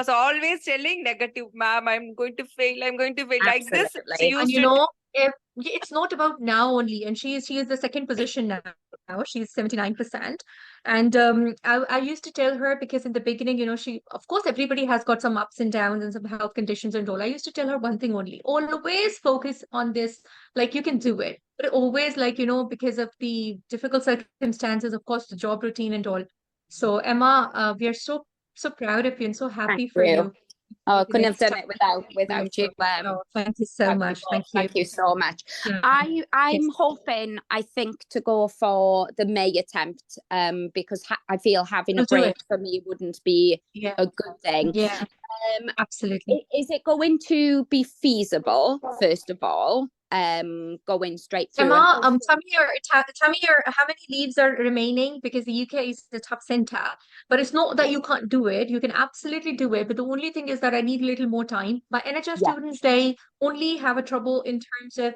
always telling negative, ma'am. I'm going to fail. I'm going to fail. Like this, she And used it. it's not about now only, and she is the second position now. She's 79%. And I used to tell her because in the beginning, she of course everybody has got some ups and downs and some health conditions and all. I used to tell her one thing only: always focus on this, like you can do it. But always like, because of the difficult circumstances, of course, the job routine and all. So Emma, we are so proud of you and so happy for you. Oh, I You couldn't know, have done it without you. Oh, thank you so much. both. Thank you. Thank you so much. Yeah. I'm Yes. hoping, I think, to go for the May attempt, because I feel having a We'll do break it. for me wouldn't be Yeah. a good thing. Yeah. Absolutely. Is it going to be feasible, first of all, going straight through? Emma, tell me how many leaves are remaining, because the UK is the top center. But it's not that you can't do it. You can absolutely do it. But the only thing is that I need a little more time. My NHS students, they only have a trouble in terms of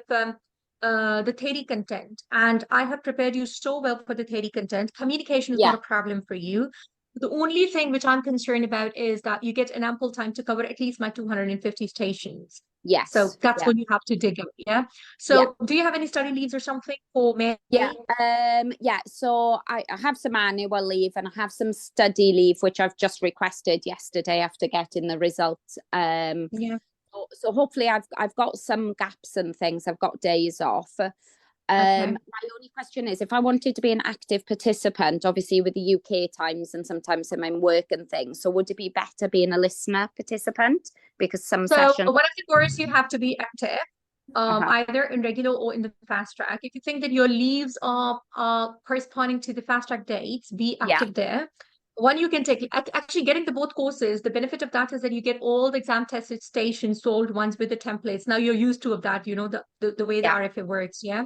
the theory content. And I have prepared you so well for the theory content. Communication is not a problem for you. The only thing which I'm concerned about is that you get an ample time to cover at least my 250 stations. Yes. So that's when you have to dig up. Yeah. So do you have any study leaves or something for May? Yeah. So I have some annual leave and I have some study leave, which I've just requested yesterday after getting the results. Yeah. So hopefully I've got some gaps and things. I've got days off. My only question is, if I wanted to be an active participant, obviously with the UK times and sometimes I'm in work and things, so would it be better being a listener participant? Because some sessions... one of the course, you have to be active, either in regular or in the fast track. If you think that your leaves are corresponding to the fast track dates, be active there. One, you can take, actually getting the both courses, the benefit of that is that you get all the exam tested stations sold ones with the templates. Now you're used to of that, you know, the way the RFA works. Yeah.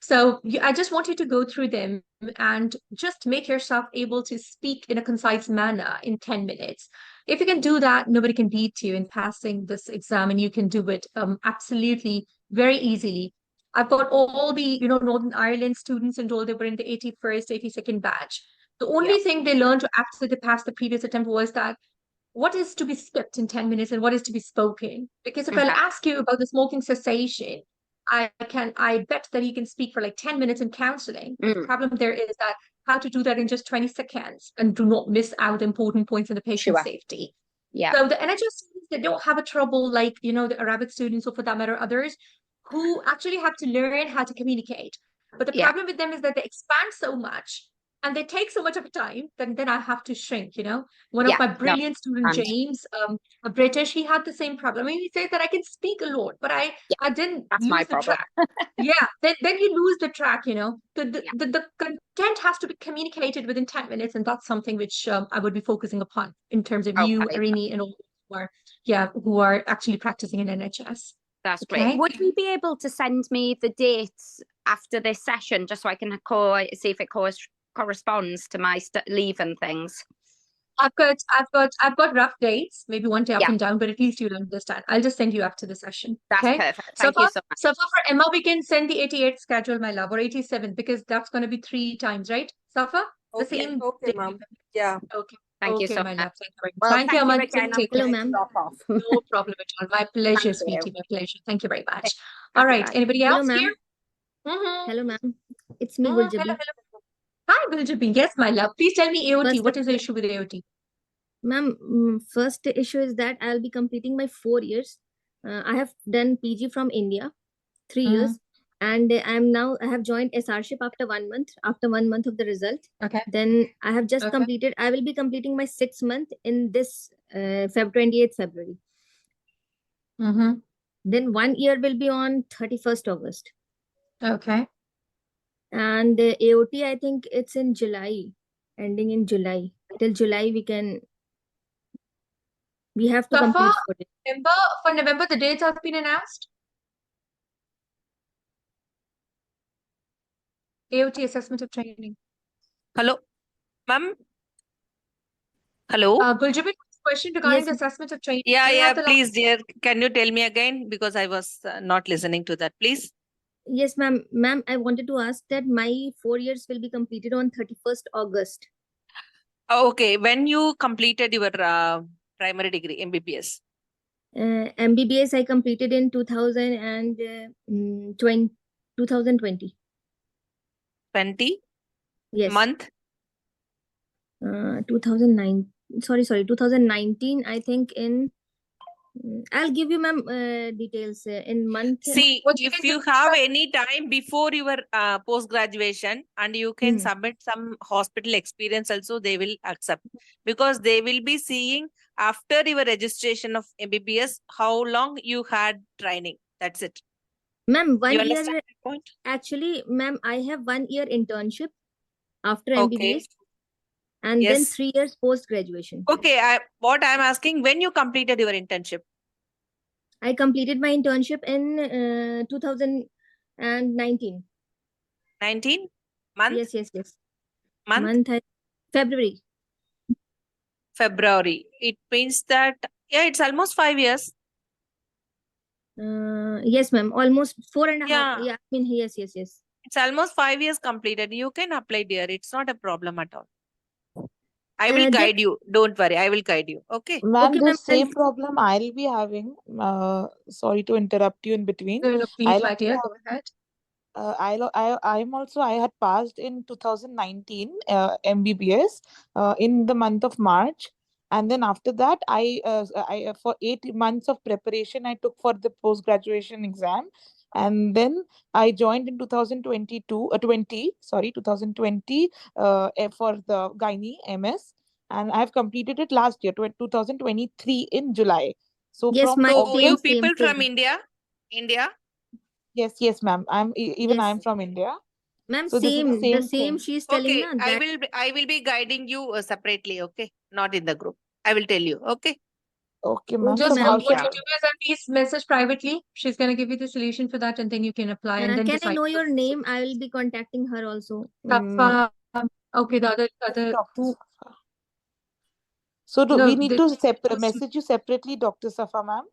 So I just want you to go through them and just make yourself able to speak in a concise manner in 10 minutes. If you can do that, nobody can beat you in passing this exam, and you can do it absolutely very easily. I've got all the, you know, Northern Ireland students enrolled. They were in the 81st, 82nd batch. The only thing they learned after they passed the previous attempt was that what is to be skipped in 10 minutes and what is to be spoken. Because if I'll ask you about the smoking cessation, I bet that you can speak for like 10 minutes in counseling. The problem there is that how to do that in just 20 seconds and do not miss out important points in the patient safety. So the NHS students, they don't have a trouble like, you know, the Arabic students, or for that matter, others who actually have to learn how to communicate. But the problem with them is that they expand so much and they take so much of time that then I have to shrink, you know. One of my brilliant students, James, a British, he had the same problem. I mean, he says that I can speak a lot, but I didn't lose the track. Then you lose the track, you know. The content has to be communicated within 10 minutes, and that's something which I would be focusing upon in terms of you, Arini, and all who are actually practicing in NHS. That's great. Would we be able to send me the dates after this session, just so I can see if it corresponds to my leave and things? I've got rough dates, maybe one day up and down, but at least you'll understand. I'll just send you after the session. That's perfect. Thank you so much. So for Emma, we can send the 88 schedule, my love, or 87, because that's going to be 3 times, right? Safa? The same day. Ma'am. Yeah. Okay. Thank you so my love. Thank you very much. Well, thank you, Emma. again. Hello, ma'am. No problem at all. My pleasure, sweetie. My pleasure. Thank you very much. All right. Anybody Hello, else ma'am. here? Hello, ma'am. It's me, Hello, Guljabi. hello. Hi, Guljabi. Yes, my love. Please tell me AOT. First What is the issue with AOT? Ma'am, first issue is that I'll be completing my 4 years. I have done PG from India, 3 years, and I have joined SRship after 1 month, after 1 month of the result. Okay. Then I have just completed, I will be completing my 6th month in this 28th February. Then 1 year will be on 31st August. Okay. And AOT, I think it's in July, ending in July. Till July, we have to complete for November, the dates have been announced. AOT assessment of training. Hello, ma'am. Hello. Guljabi, question regarding the assessment of training. Yeah, please, dear. Can you tell me again? Because I was not listening to that, please. Yes, ma'am. Ma'am, I wanted to ask that my 4 years will be completed on 31st August. Okay, when you completed your primary degree, MBBS? MBBS I completed in 2020. 2020. 20? Yes. Month? 2019, I think in I'll give you, ma'am, details in month. See, What you if can do, you have any time before your post graduation and you can submit some hospital experience also, they will accept, because they will be seeing after your registration of MBBS how long you had training. That's it. Ma'am, You 1 understand year. my point? Actually, ma'am, I have 1 year internship after Okay. MBBS and then Yes. 3 years post graduation. Okay. What I'm asking, when you completed your internship? I completed my internship in 2019. 19 month? Yes. Month? February. February. It means that, yeah, it's almost 5 years. Yes, ma'am. Almost 4.5. Yeah. Yeah, I mean, yes. It's almost 5 years completed. You can apply, dear. It's not a problem at all. I will Then, guide you. Don't worry. I will guide you. Okay. Ma'am, okay, the ma'am. same problem I'll be having. Sorry to interrupt you in between. No, please, I'll my also dear, have go ahead. I had passed in 2019 MBBS in the month of March, and then after that I for 8 months of preparation I took for the post graduation exam, and then I joined in 2020 for the gynae MS, and I have completed it last year 2023 in July. So Yes, from my So you same. people from India? India? yes ma'am, even I'm from India. Ma'am, So this is the same. The same same thing. she's telling Okay. na that. I will be guiding you separately. Okay. Not in the group. I will tell you. Okay. Okay, ma'am. Okay, Just So ma'am. how what should you do is please message privately. She's going to give you the solution for that, and then you can apply and then Can I decide. know your name? I will be contacting her also. Safa. Okay, the other Dr. who? Safa. So No, we need to message you separately, Dr. Safa, ma'am.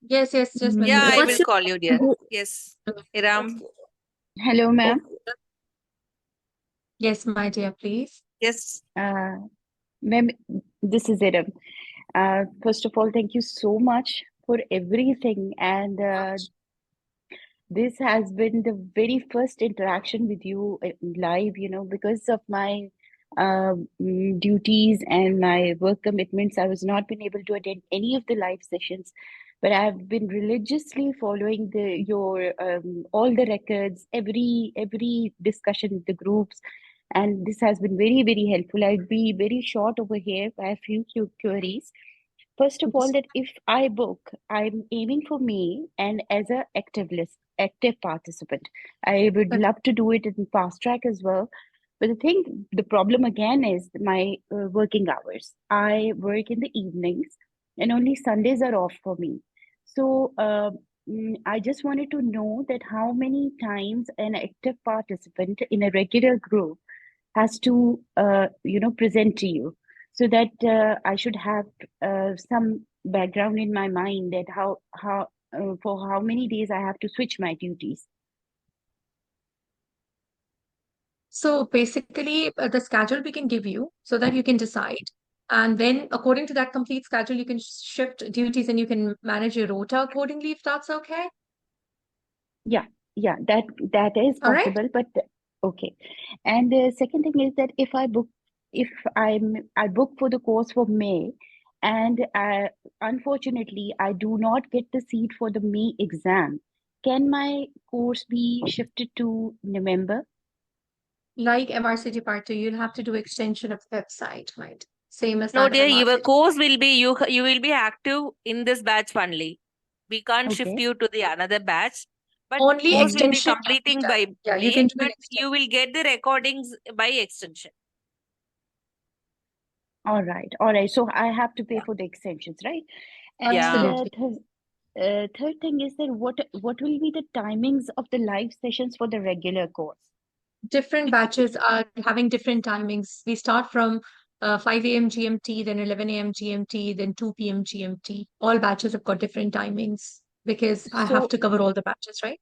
Yes, just Yeah, message I her. will call you, dear. Yes. Iram. Okay. Hello, ma'am. Yes, my dear, please. Yes. Ma'am, this is Iram. First of all, thank you so much for everything. And this has been the very first interaction with you live, because of my duties and my work commitments. I was not been able to attend any of the live sessions, but I've been religiously following your all the records, every discussion with the groups, and this has been very, very helpful. I'll be very short over here. I have few queries. First of all, that if I book, I'm aiming for May and as a active participant. I would love to do it in fast track as well. But the problem again is my working hours. I work in the evenings and only Sundays are off for me. So I just wanted to know that how many times an active participant in a regular group has to present to you, so that I should have some background in my mind that how for how many days I have to switch my duties. So basically, the schedule we can give you so that you can decide. And then according to that complete schedule, you can shift duties and you can manage your rota accordingly, if that's okay. Yeah, that is All right. possible, but okay. And the second thing is that if I book for the course for May, and unfortunately I do not get the seat for the May exam, can my course be shifted to November? Like MRCG Part 2, you'll have to do extension of the website, right? Same as No, that dear, your MRCG. course will be you will be active in this batch only. We can't shift Okay. you to the another batch. But Only course will be extension can be completing done. by Yeah, you May, can do an but you will get the recordings by extension. All right. So I have to pay for the extensions, right? And Absolutely. third thing is that what will be the timings of the live sessions for the regular course? Different batches are having different timings. We start from 5 a.m. GMT, then 11 a.m. GMT, then 2 p.m. GMT. All batches have got different timings because I have So to cover all the batches, right?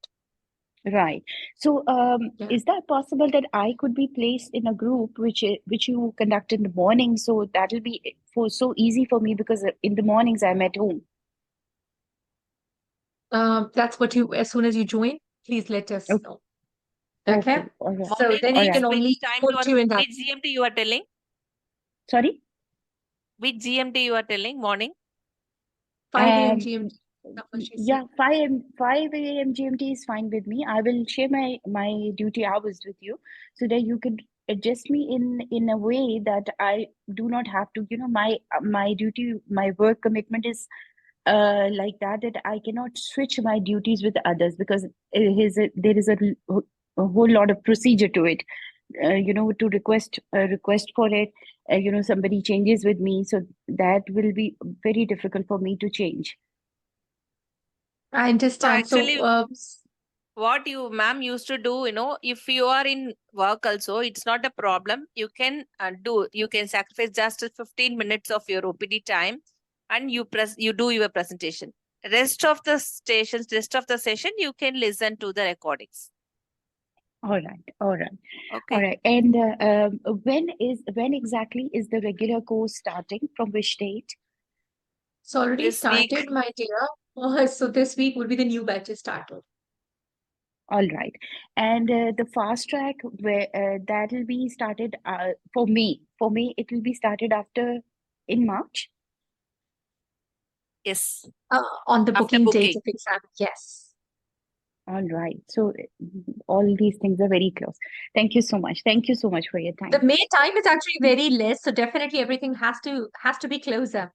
right. So Yeah. is that possible that I could be placed in a group which you conduct in the morning? So that'll be so easy for me because in the mornings I'm at home. That's what you, as soon as you join, please let us Okay. know. Okay. All right. So then we can Which only time put you in that. which GMT you are telling? Sorry? Which GMT you are telling? Morning? 5 a.m. And GMT. That's what she yeah, said. 5 a.m. GMT is fine with me. I will share my duty hours with you so that you could adjust me in a way that I do not have to, my duty, my work commitment is like that I cannot switch my duties with others, because there is a whole lot of procedure to it. To request for it, somebody changes with me, so that will be very difficult for me to change. I So understand. actually, So, what you ma'am used to do, if you are in work also, it's not a problem. You can you can sacrifice just 15 minutes of your OPD time, and you do your presentation. Rest of the session, you can listen to the recordings. All right. Okay. All right. And when exactly is the regular course starting? From which date? It's already This week. started, my dear. So this week will be the new batches started. All right. And the fast track, where that will be started for me. For me, it will be started in March. Yes. On the After booking date booking. of exam. Yes. All right. So all these things are very close. Thank you so much. Thank you so much for your The time. May time is actually very less, so definitely everything has to be closer.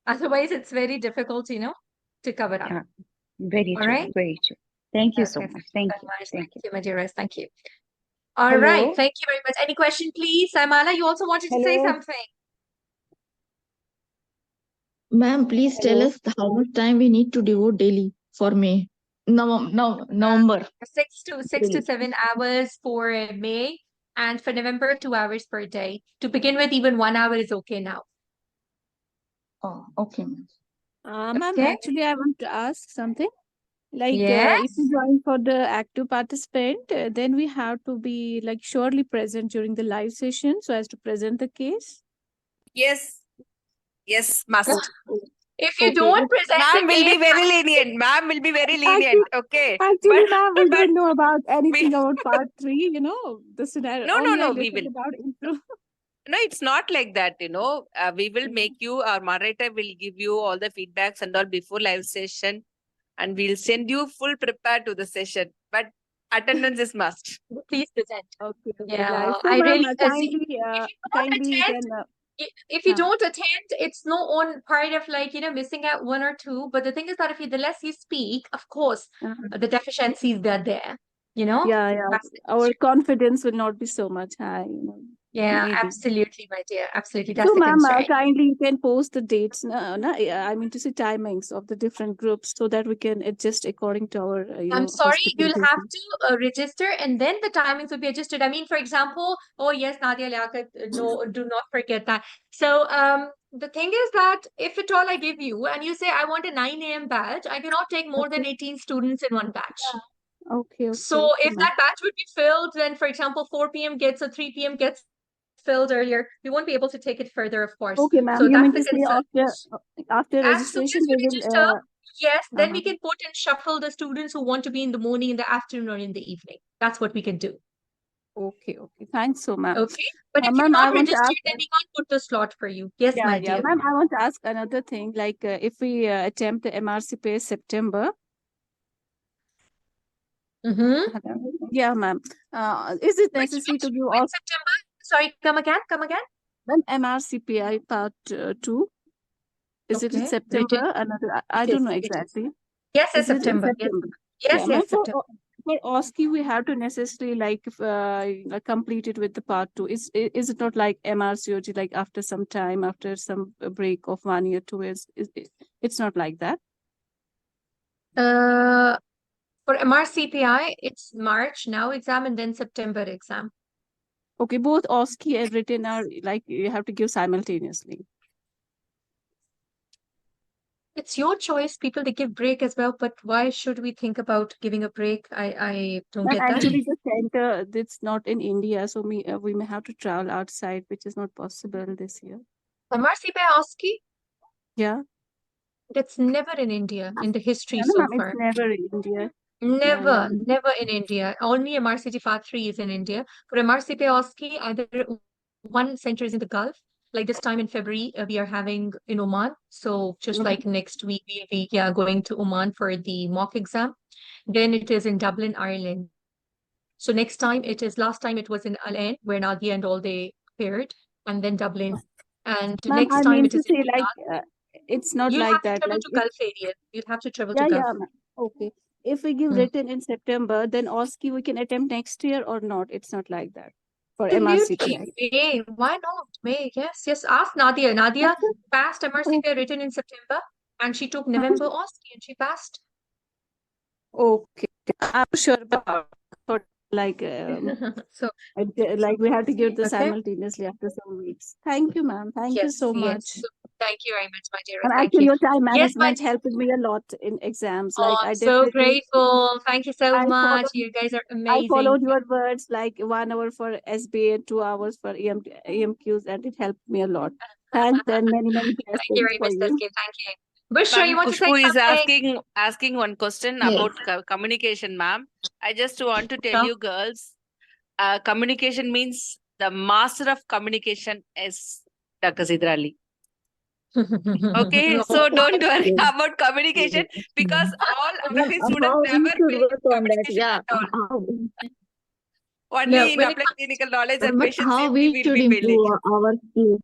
Otherwise, it's very difficult, to cover up. Yeah, very All true. right. Very true. Thank you so Okay. much. Thank Thank you you. very much. Thank Thank you. you, my dearest. Thank you. All right. Hello. Thank you very much. Any question, please? Samala, you also wanted to say Hello. something. Ma'am, please tell Hello. us how much time we need to devote daily for May. No, November. 6 to 7 hours for May, and for November, 2 hours per day. To begin with, even 1 hour is okay now. Oh, okay, ma'am. Ma'am, Okay. actually, I want to ask something. Like, if Yes. we join for the active participant, then we have to be like surely present during the live session so as to present the case. Yes. Yes, must. If you Okay. don't present the Ma'am will be case, very lenient. Ma'am will be very lenient. Okay. Actually, ma'am, we But don't know about anything we about part 3, the scenario. no, Only I we listened will. about intro. No, it's not like that, we will make you, our moderator will give you all the feedbacks and all before live session, and we'll send you full prepare to the session. But attendance is must. please present. Okay, Yeah, nice. So, I ma'am, really see. kindly you can. If you don't attend, it's no on part of like, missing out one or two. But the thing is that if the less you speak, of course, the deficiencies that are there, Yeah. That's the Our issue. confidence will not be so much high, Yeah, maybe. absolutely, my dear. Absolutely. So, That's the ma'am, concern. kindly you can post the dates. Yeah, I mean to say timings of the different groups so that we can adjust according to our, I'm sorry, hospital you'll have business. to register and then the timings will be adjusted. I mean, for example, oh yes, Nadia Liaquat, no, do not forget that. So the thing is that if at all I give you and you say I want a 9 a.m. batch, I cannot take more than 18 students in one batch. Okay, So if ma'am. that batch would be filled, then for example, 4 p.m. gets or 3 p.m. gets filled earlier, we won't be able to take it further, of course. Okay, ma'am. So You that's mean the to say concern. after As soon registration as we we will register, yes, then we uh-huh. can put and shuffle the students who want to be in the morning, in the afternoon, or in the evening. That's what we can do. Okay. Thanks so, ma'am. Okay. But if Ma'am, you're I not want to registered, ask. then we can't put the slot for you. Yes, my Yeah, dear. ma'am. I want to ask another thing. Like, if we attempt the MRCP September. Yeah, ma'am. Is it necessary to give Which September? Sorry, come again. Then MRCPI part 2? Is it in Okay. September? I It don't is. know It is. exactly. Yes, Is it in September. Yes. September? Yes, Ma'am. September. For OSCE, we have to necessarily complete it with the part 2. Is it not like MRCOG, like after some time, after some break of 1 year, 2 years? It's not like that. For MRCPI, it's March now exam and then September exam. Okay, both OSCE and written are like you have to give simultaneously. It's your choice. People, they give break as well, but why should we think about giving a break? I don't But get that. actually, the center, it's not in India, so we may have to travel outside, which is not possible this year. MRCPI OSCE? Yeah. That's never in India in the history No, so ma'am, far. it's never in India. Never, Yeah. never in India. Only MRCG Part 3 is in India. For MRCP OSCE, either one center is in the Gulf Like this time in February, we are having in Oman. So just like next week, we'll be going to Oman for the mock exam. Then it is in Dublin, Ireland. So next time it is, last time it was in Al Ain, where Nadia and all they appeared, and then Dublin. And Ma'am, next I time mean it to is in say like Riyadh. it's not You'll like have to that. travel Like to if Gulf area. You'll have to travel to yeah, Gulf. ma'am. Okay. If we give written in September, then OSCE we can attempt next year or not. It's not like that for MRCP, right? Absolutely. May. Why not? May. Yes, yes. Ask Nadia. Nadia passed MRCP written in September, and she took November OSCE and she passed. Okay. I'm sure about for like So like we have to give this okay. simultaneously after some weeks. Thank you, ma'am. Thank you so much. Yes. So, thank you very much, my dear. And Thank actually, you. your time Yes, my management helped me a lot in exams. Oh, Like I'm I so definitely, grateful. Thank you so I much. followed, You guys are I amazing. followed your words like 1 hour for SBA and 2 hours for EMQs, and it helped me a lot. Thanks and many Thank you blessings very for much, you. Taski. Thank you. Bushra, you Ma'am, want to say Kushbu is something? asking one question Yes. about communication, ma'am. I just want to tell No. you girls, communication means the master of communication is Dr. Sidra Ali. Okay, No, so don't worry Yes. about communication because all Ma'am, applied students how we never should fail work on that? communication Yeah. at all. How, Only no. in When it applied comes clinical knowledge and but patient how safety we will should be failing. improve our skills?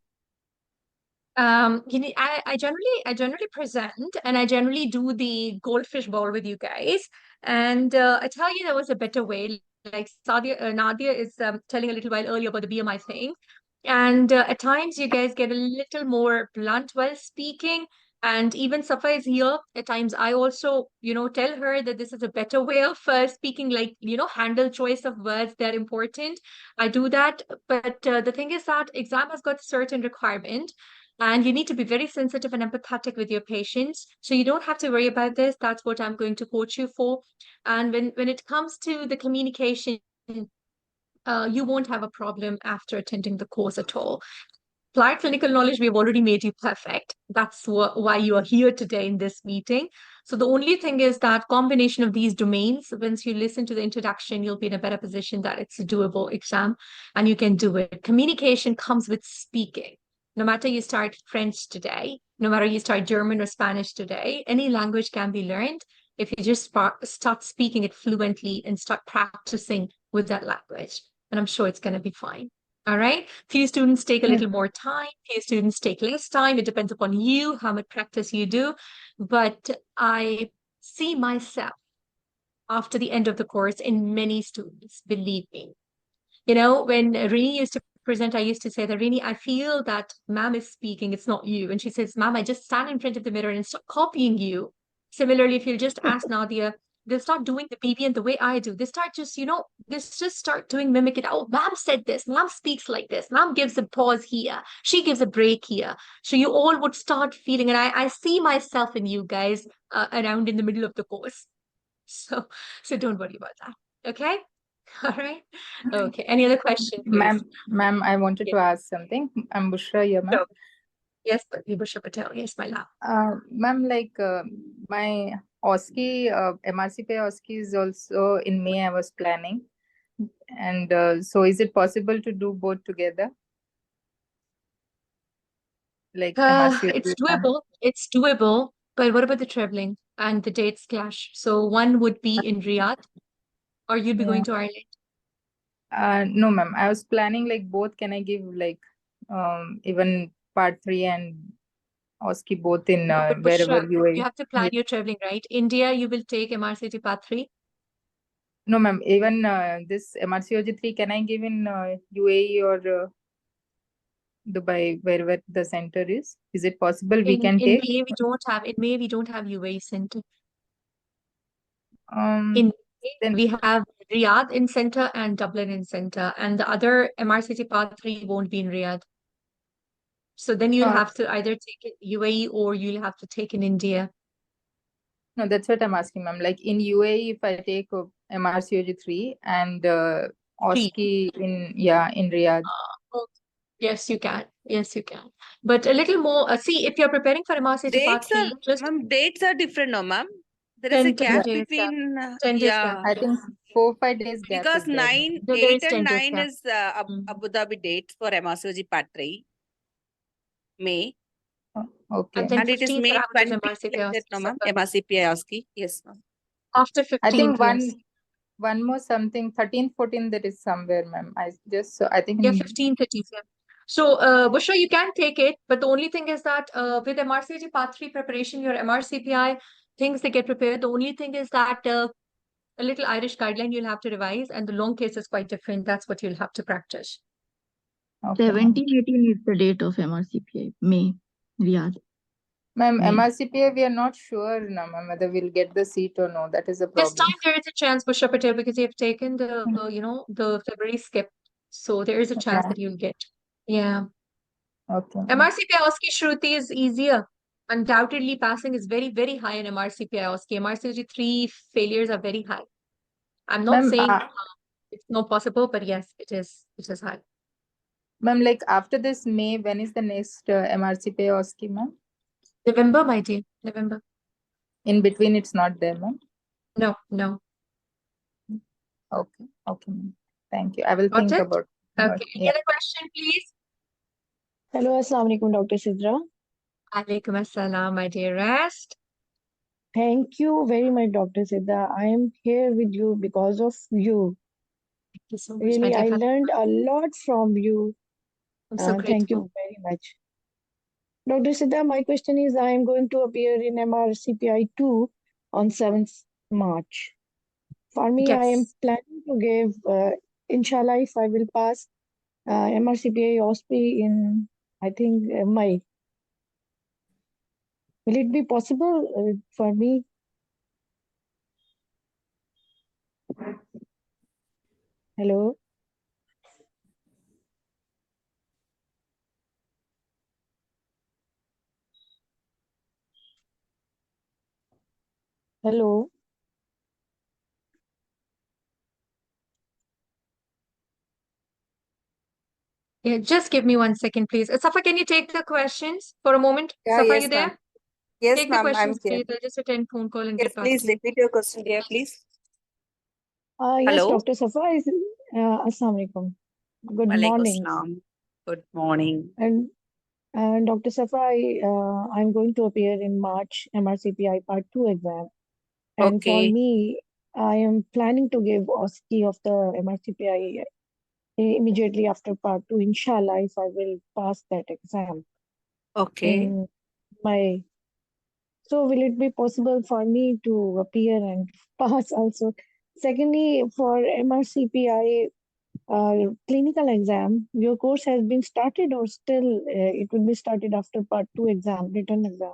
I generally present and I generally do the goldfish bowl with you guys. And I tell you, there was a better way. Like Nadia is telling a little while earlier about the BMI thing. And at times you guys get a little more blunt while speaking. And even Safa is here. At times I also, tell her that this is a better way of speaking, like, handle choice of words. They're important. I do that. But the thing is that exam has got certain requirement. And you need to be very sensitive and empathetic with your patients. So you don't have to worry about this. That's what I'm going to coach you for. And when it comes to the communication, you won't have a problem after attending the course at all. Applied clinical knowledge, we've already made you perfect. That's why you are here today in this meeting. So the only thing is that combination of these domains, once you listen to the introduction, you'll be in a better position that it's a doable exam and you can do it. Communication comes with speaking. No matter you start French today, no matter you start German or Spanish today, any language can be learned if you just start speaking it fluently and start practicing with that language. And I'm sure it's going to be fine. All right. Few students take a little more time. Few students take less time. It depends upon you, how much practice you do. But I see myself after the end of the course in many students, believe me. When Rini used to present, I used to say that, Rini, I feel that ma'am is speaking, it's not you. And she says, ma'am, I just stand in front of the mirror and start copying you. Similarly, if you'll just ask Nadia, they'll start doing the BB and the way I do. They start just, they just start doing mimic it. Oh, ma'am said this. Ma'am speaks like this. Ma'am gives a pause here. She gives a break here. So you all would start feeling, and I see myself in you guys around in the middle of the course. So don't worry about that. Okay. All right. Okay. Any other question, please? Ma'am, I wanted to ask something. I'm Bushra here, ma'am. Sure. Yes, Bushra Patel. Yes, my love. Ma'am, my OSCE, MRCP OSCE is also in May, I was planning. And so is it possible to do both together? Like MRCP It's doable. It's doable. But what about the traveling and the dates clash? So one would be in Riyadh, or you'd be going to Ireland. No, ma'am. I was planning like both. Can I give even part 3 and OSCE both in But wherever Bushra, UAE? you have to plan your traveling, right? India, you will take MRCT Part 3. No, ma'am. Even this MRCOG-3, can I give in UAE or Dubai, wherever the center is? Is it possible we can In take? May, we don't have UAE center. Um, In May, we have Riyadh in center and Dublin in center, and the other MRCT Part 3 won't be in Riyadh. So then you'll have to either take it UAE or you'll have to take in India. No, that's what I'm asking, ma'am. Like in UAE, if I take MRCOG-3 and OSCE in Riyadh. Okay. Yes, you can. Yes, you can. But a little more. See, if you're preparing for MRCT Part 3, Dates are different, no, ma'am. There is a 10 gap days gap. between 10 days gap. I think 4-5 days gap because is there. 9, There 8 is and 10 days 9 gap. is Abu Dhabi dates for MRCOG Part 3. May. Okay. And then And it is 15th, May you're having 20, this MRCP like that, no, ma'am? Sapphire. MRCP ASCII. Yes, ma'am. After I 15th, think yes. one more something, 13th, 14th, there is somewhere, ma'am. I think Yeah, 15th it is. Yeah. So, Bushra, you can take it, but the only thing is that with MRCG Part 3 preparation, your MRCPI things they get prepared. The only thing is that a little Irish guideline you'll have to revise, and the long case is quite different. That's what you'll have to practice. Okay, 17, 18 is the date of MRCPI, May, Riyadh. ma'am, May. MRCPA, we are not sure, no, ma'am, whether we'll get the seat or no. That is the This problem. time there is a chance, Bushra Patel, because you've taken the, the February skip. So there is a chance Okay. that you'll get. Yeah. Okay. MRCP IOSCI Shruti is easier. Undoubtedly, passing is very, very high in MRCP IOSCI. MRCG-3 failures are very high. I'm not Ma'am, saying it's not possible, but yes, it is high. ma'am, like after this May, when is the next MRCPA OSCE, ma'am? November, my dear. November. In between, it's not there, ma'am. No, no. Okay, okay, ma'am. Thank you. I will Got think it? about Okay. it. Any Yeah. other question, please? Hello, Assalamu alaikum, Dr. Sidra. Alaikum assalam, my dearest. Thank you very much, Dr. Sidra. I am here with you because of you. Thank you so much, my Really, dear. I learned a lot from you. I'm so Thank you grateful. very much. Dr. Sidra, my question is, I am going to appear in MRCPI 2 on 7th March. For me, I am Yes. planning to give, inshallah, if I will pass MRCPI OSPI in, I think, May. Will it be possible for me? Hello? Hello? Yeah, just give me 1 second, please. Safa, can you take the questions for a moment? Yeah, Safa, yes, you ma'am. there? Yes, Take the ma'am, I'm questions, here. please. I'll just attend phone call and Yes, get back please to you. repeat your question, dear, please. Yes, Hello? Dr. Safa is Assalamu alaikum. Good Walaikum morning. assalam. Good morning. And Dr. Safa, I'm going to appear in March MRCPI Part 2 exam. And for Okay, me, I am planning to give OSCE of the MRCPI immediately after Part 2, inshallah, if I will pass that exam okay. in my. So will it be possible for me to appear and pass also? Secondly, for MRCPI clinical exam, your course has been started or still it will be started after Part 2 exam, written exam?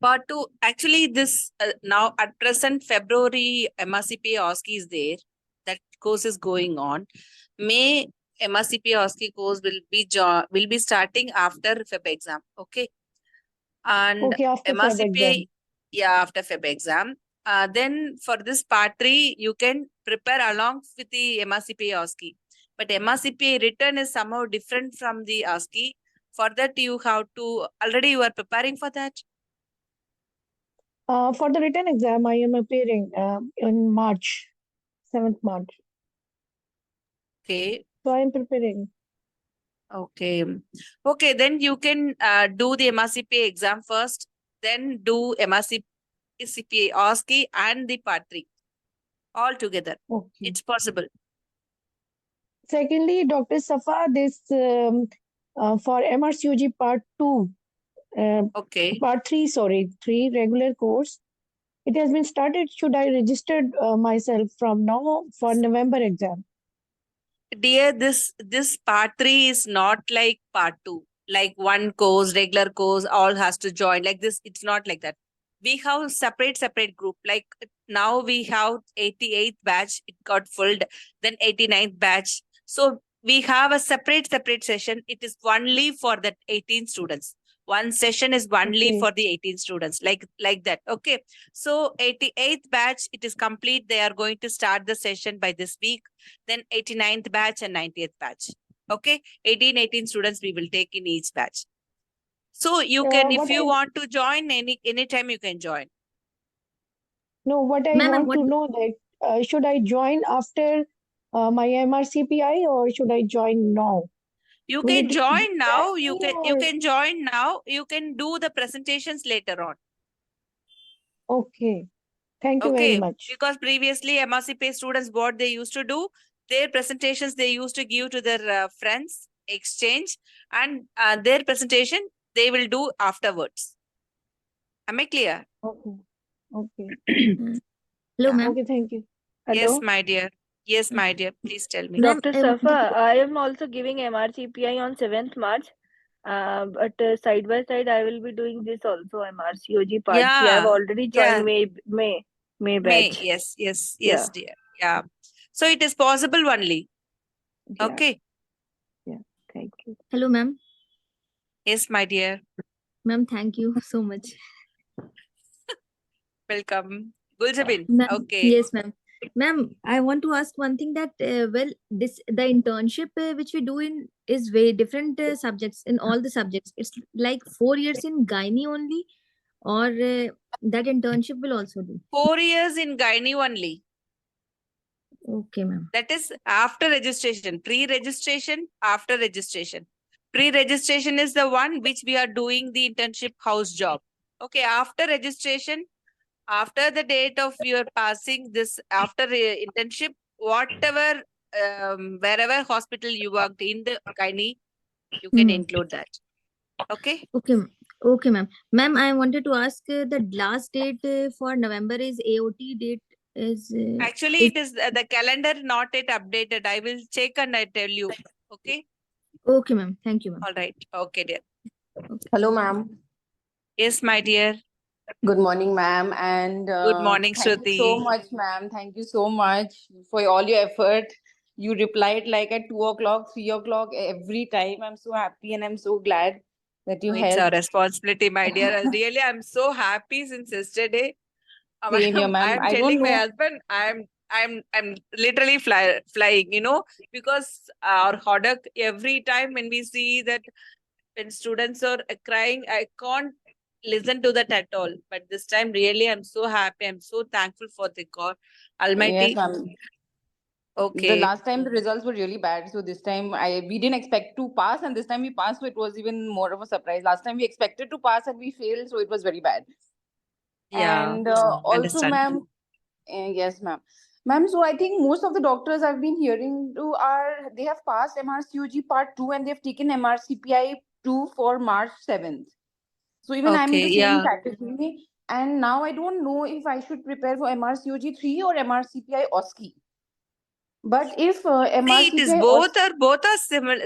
Part 2, actually, this now at present, February MRCP OSCE is there. That course is going on. May MRCP OSCE course will be starting after Feb exam. Okay. And Okay, after Feb MRCPA, exam. yeah, after Feb exam. Then for this part 3, you can prepare along with the MRCPA OSCE. But MRCPA written is somehow different from the OSCE. For that, you have to, already you are preparing for that? For the written exam, I am appearing in March, 7th March. Okay. So I am preparing. Okay. Okay, then you can do the MRCPA exam first, then do MRCPA OSCE and the part 3 all together. Okay. It's possible. Secondly, Dr. Safa, this for MRCOG Part 2, Okay. Part 3, sorry, 3 regular course. It has been started. Should I register myself from now for November exam? Dear, this part 3 is not like part 2. Like one course, regular course, all has to join. Like this, it's not like that. We have separate group. Like now we have 88th batch, it got filled, then 89th batch. So we have a separate session. It is only for the 18 students. One session is only Okay. for the 18 students, like that. Okay. So 88th batch, it is complete. They are going to start the session by this week. Then 89th batch and 90th batch. Okay. 18 students we will take in each batch. So you can, if What you I want to join anytime you can join. no, what I Ma'am, want to know that should I join after my MRCPI or should I join now? You Will can it be join now. You or can join now. You can do the presentations later on. okay? Thank you very Okay, much. because previously MRCP students, what they used to do, their presentations they used to give to their friends, exchange, and their presentation they will do afterwards. Am I clear? Okay. Okay. Hello, Yeah. ma'am. Okay. Thank you. Yes, Hello, my dear. Yes, my dear. Please tell me. Ma'am, Dr. I wanted Safa. to. I am also giving MRCPI on 7th March. But side by side, I will be doing this also MRCOG Part 3. I have Yeah, already yeah. joined May May. batch. Yes, yes, Yeah, yes, dear. Yeah. So it is possible only. yeah, Okay. yeah. Thank you. Hello, ma'am. Yes, my dear. Ma'am, thank you so much. Welcome. Guljabin. Ma'am, Okay. yes, ma'am. Ma'am, I want to ask one thing that well, this the internship which we do in is very different subjects in all the subjects. It's like 4 years in gynae only, or that internship will also do. 4 years in gynae only. Okay, ma'am. That is after registration, pre-registration, after registration. Pre-registration is the one which we are doing the internship house job. Okay, after registration, after the date of your passing this, after internship, whatever, wherever hospital you worked in the gynae, you can include that. Okay. Okay, okay, ma'am. Ma'am, I wanted to ask the last date for November is AOT date Actually, is it is the calendar not yet updated. I will check and I tell you. Okay. okay, ma'am. Thank you, ma'am. All right. Okay, dear. Hello, ma'am. Yes, my dear. Good morning, ma'am. And Good morning, thank you so Shruti. much, ma'am. Thank you so much for all your effort. You replied like at 2 o'clock, 3 o'clock every time. I'm so happy and I'm so glad that you It's our helped. responsibility, my dear. Really, I'm so happy since yesterday. Same here, ma'am. I'm I don't telling my know. husband, I'm literally flying, because our Hodak, every time when we see that when students are crying, I can't listen to that at all. But this time, really, I'm so happy. I'm so thankful for the God Yes, Almighty. ma'am. The Okay. last time the results were really bad. So this time we didn't expect to pass, and this time we passed, so it was even more of a surprise. Last time we expected to pass and we failed, so it was very bad. Yeah, And also, understand. ma'am, yes, ma'am. Ma'am, so I think most of the doctors I've been hearing to are they have passed MRCOG Part 2 and they've taken MRCPI 2 for March 7th. So even I'm in Okay, the same yeah. category. And now I don't know if I should prepare for MRCOG 3 or MRCPI OSCE. But if See, it is MRCPI both are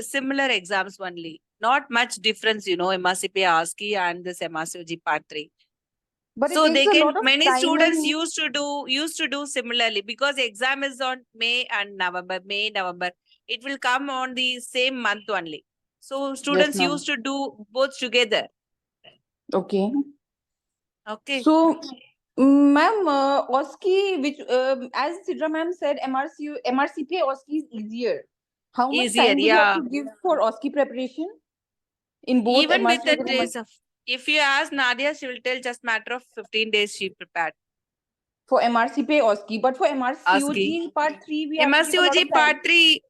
similar exams only. Not much difference, MRCP ASCII and this MRCOG Part 3. but it So takes they a can lot of many time students and used to do similarly because exam is on May and November, May, November. It will come on the same month only. So yes, students ma'am. used to do both together. Okay. Okay. So, ma'am, OSCE, which as Sidra ma'am said, MRCPI OSCE is easier. How much Easier, time do we have yeah. to give for OSCE preparation in both Even with MRCOG the and days of, if you ask Nadia, she will tell just matter of 15 days she prepared. for MRCPI OSCE, but for ASCII. MRCOG Part 3, we have to give a lot of MRCOG time. Part 3,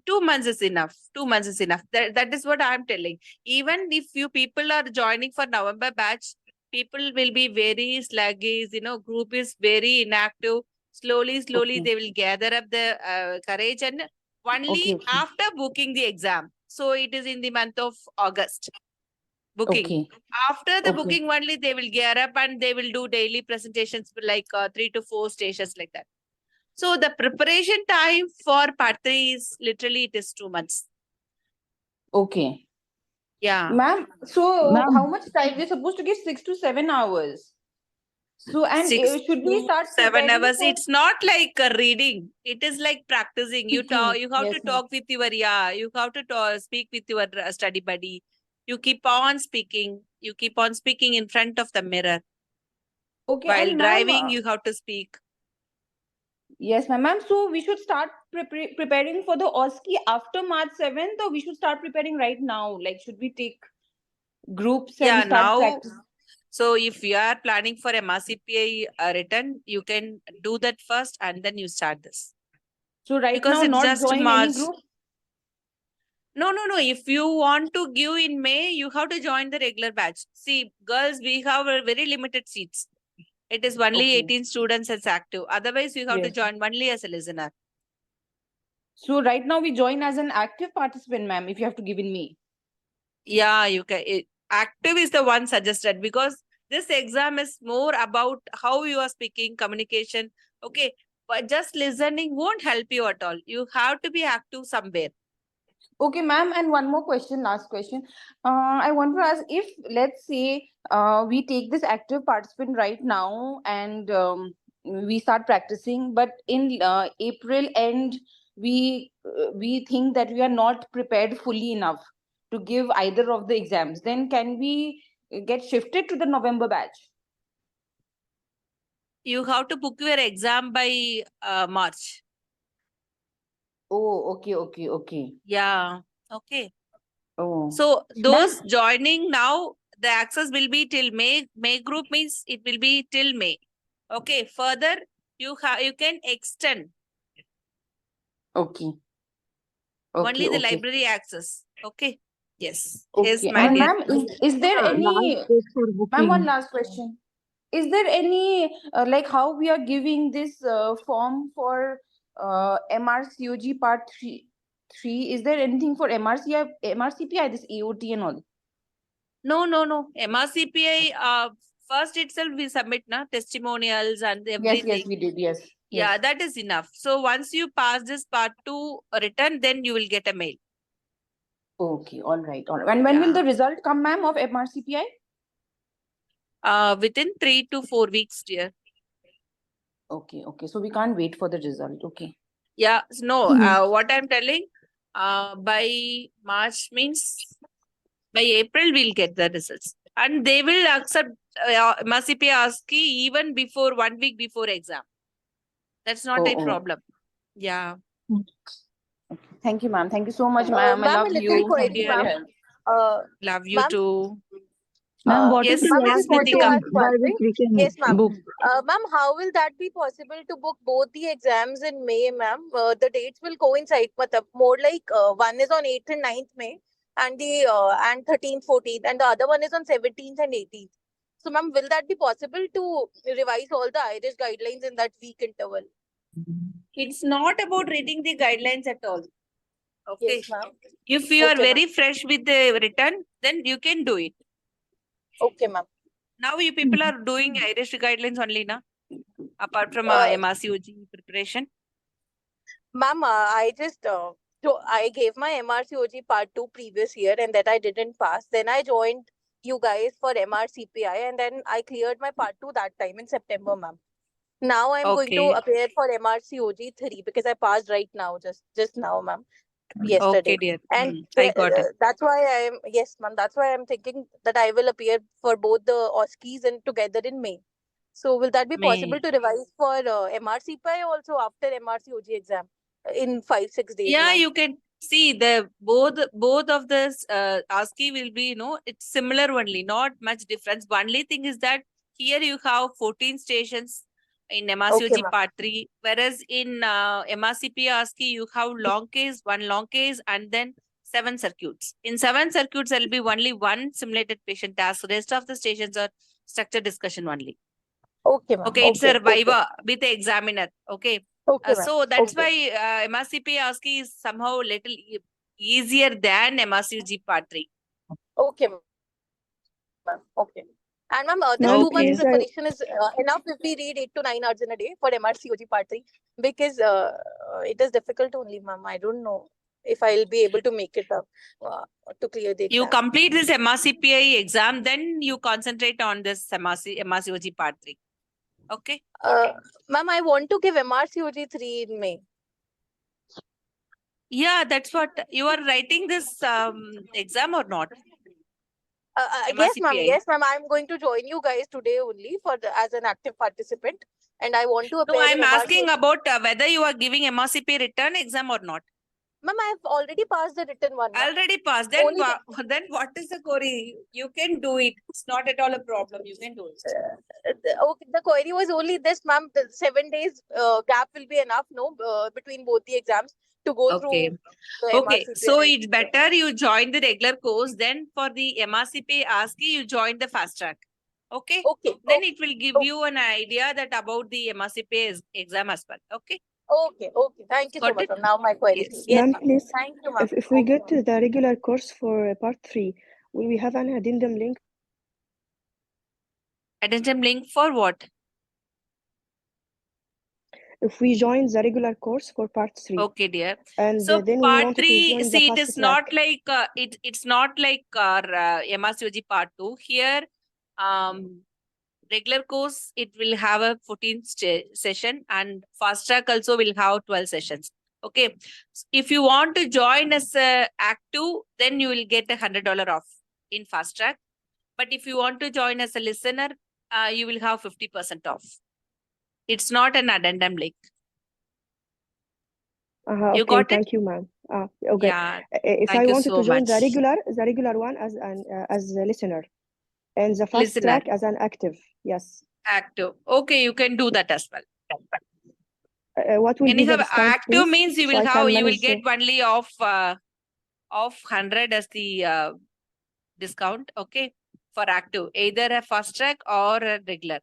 2 months is enough. 2 months is enough. That is what I'm telling. Even if you people are joining for November batch, people will be very sluggish, group is very inactive. Slowly, Okay. they will gather up the courage and only Okay. after booking the exam. So it is in the month of August. Booking. Okay. After the Okay. booking only, they will gear up and they will do daily presentations like 3 to 4 stations like that. So the preparation time for Part 3 is literally it is 2 months. Okay. Yeah. Ma'am, so Ma'am, how much time? We're supposed to give 6 to 7 hours. So, and 6 should we to start 7 preparing hours. for It's not like a reading. It is like practicing. You speaking? have Yes, to ma'am. talk with your, you have to speak with your study buddy. You keep on speaking. You keep on speaking in front of the mirror. Okay, While and ma'am, driving, you have to speak. yes, ma'am. Ma'am, so we should start preparing for the OSCE after March 7th, or we should start preparing right now? Like, should we take groups and Yeah, start now, practice? so if you are planning for a MRCPI return, you can do that first and then you start this. So right Because now, it's not just join any March. group? No. If you want to give in May, you have to join the regular batch. See, girls, we have a very limited seats. It is only Okay. 18 students as active. Otherwise, you have to Yes. join only as a listener. So right now we join as an active participant, ma'am, if you have to give in May. Yeah, you can. Active is the one suggested because this exam is more about how you are speaking, communication. Okay, but just listening won't help you at all. You have to be active somewhere. Okay, ma'am, and one more question, last question. I want to ask if, let's say, we take this active participant right now and we start practicing, but in April end, we think that we are not prepared fully enough to give either of the exams, then can we get shifted to the November batch? You have to book your exam by March. Oh, okay. Yeah, okay. Oh. So Ma'am, those joining now, the access will be till May. May group means it will be till May. Okay. Further, you can extend okay. only the Okay. library access. Okay. Yes. Yes, Okay. my And dear. ma'am, is there any, Last date for ma'am, one booking. last question. Is there any, like how we are giving this form for MRCOG part 3? Is there anything for MRCPI, this AOT and all? No. MRCPI, first itself we submit testimonials and everything. Yes, we did. Yes. Yeah, that is enough. So once you pass this part 2 written, then you will get a mail. Okay. All right. And when will the result come, ma'am, of MRCPI? Within 3 to 4 weeks, dear. Okay. So we can't wait for the result. Okay. Yeah, no, what I'm telling, by March means by April we'll get the results. And they will accept MRCP ASCII even before 1 week before exam. That's not a problem. Yeah. Thank you, ma'am. Thank you so much, ma'am. I Ma'am, a love little you. query, Thank you for your ma'am. help. Love you Ma'am, too. Ma'am, what Yes, is the ma'am, I last just want to date ask by one which thing. we can Yes, ma'am. book? Ma'am, how will that be possible to book both the exams in May, ma'am? The dates will coincide, matlab, more like one is on 8th and 9th May, and the and 13th, 14th, and the other one is on 17th and 18th. So, ma'am, will that be possible to revise all the Irish guidelines in that week interval? It's not about reading the guidelines at all. Okay. Yes, ma'am. If you are Okay, very fresh with the written, then you can do it. Okay, ma'am. Now you people are doing Irish guidelines only, na? Apart from MRCOG preparation. Ma'am, I just so I gave my MRCOG part 2 previous year and that I didn't pass. Then I joined you guys for MRCPI and then I cleared my part 2 that time in September, ma'am. Now I'm going to Okay. appear for MRCOG 3 because I passed right now, just now, ma'am, yesterday. Okay, dear. And I got it. that's why I'm, yes, ma'am, that's why I'm thinking that I will appear for both the OSCEs and together in May. So will that be possible to revise for MRCPI also after MRCOG exam in 5-6 days, Yeah, ma'am? you can see the both of this ASCII will be, it's similar only, not much difference. Only thing is that here you have 14 stations in MRCOG ma'am. part 3, whereas in MRCP ASCII you have one long case, and then 7 circuits. In 7 circuits, there will be only one simulated patient task. Rest of the stations are structured discussion only. Okay, ma'am. Okay, it's a viva with the examiner. Okay. Okay, ma'am. So that's why MRCP ASCII is somehow little easier than MRCOG part 3. Okay, ma'am. Okay. And ma'am, this Ma'am, 2 months please, preparation is enough if we read 8 to 9 hours in a day for MRCOG part 3 because it is difficult only, ma'am. I don't know if I'll be able to make it up to clear the You exam. complete this MRCPI exam, then you concentrate on this MRCOG part 3. Okay. Ma'am, I want to give MRCOG 3 in May. Yeah, that's what you are writing this exam or not? Yes, ma'am. MRCPI. Yes, ma'am. I'm going to join you guys today only as an active participant, and I want to appear No, I'm in asking MRCOG. about whether you are giving MRCP return exam or not. Ma'am, I've already passed the written one. Already passed. Then Only then what is the query? You can do it. It's not at all a problem. You can do it. Okay, the query was only this, ma'am. The 7 days gap will be enough, no, between both the exams. to go Okay. through the Okay. MRCPI. So it's better you join the regular course. Then for the MRCP ASCII, you join the fast track. Okay. Okay. Then it will give you an idea that about the MRCP exam as well. Okay. Okay. Okay. Thank you so Got much. it? Now my query is Yes. clear. Yes, Ma'am, ma'am. please, Thank you, ma'am. if we Okay, get the regular course for part 3, will we have an addendum link? Addendum link for what? If we join the regular course for part 3, Okay, dear. and So then we part wanted to 3, join the see, it fast is not track. like it's not like our MRCOG part 2. Here, regular course, it will have a 14 session, and fast track also will have 12 sessions. Okay. If you want to join as Act 2, then you will get $100 off in fast track. But if you want to join as a listener, you will have 50% off. It's not an addendum link. You Okay, got it? thank you, ma'am. Okay. Yeah. If Thank I you wanted so to join much. the regular one as a listener, and the fast Listener. track as an active, yes. Active. Okay, you can do that as well. What will And be you the have discount, active please, means you so will I have can you will manage? get only of 100 as the discount. Okay, for active, either a fast track or a regular.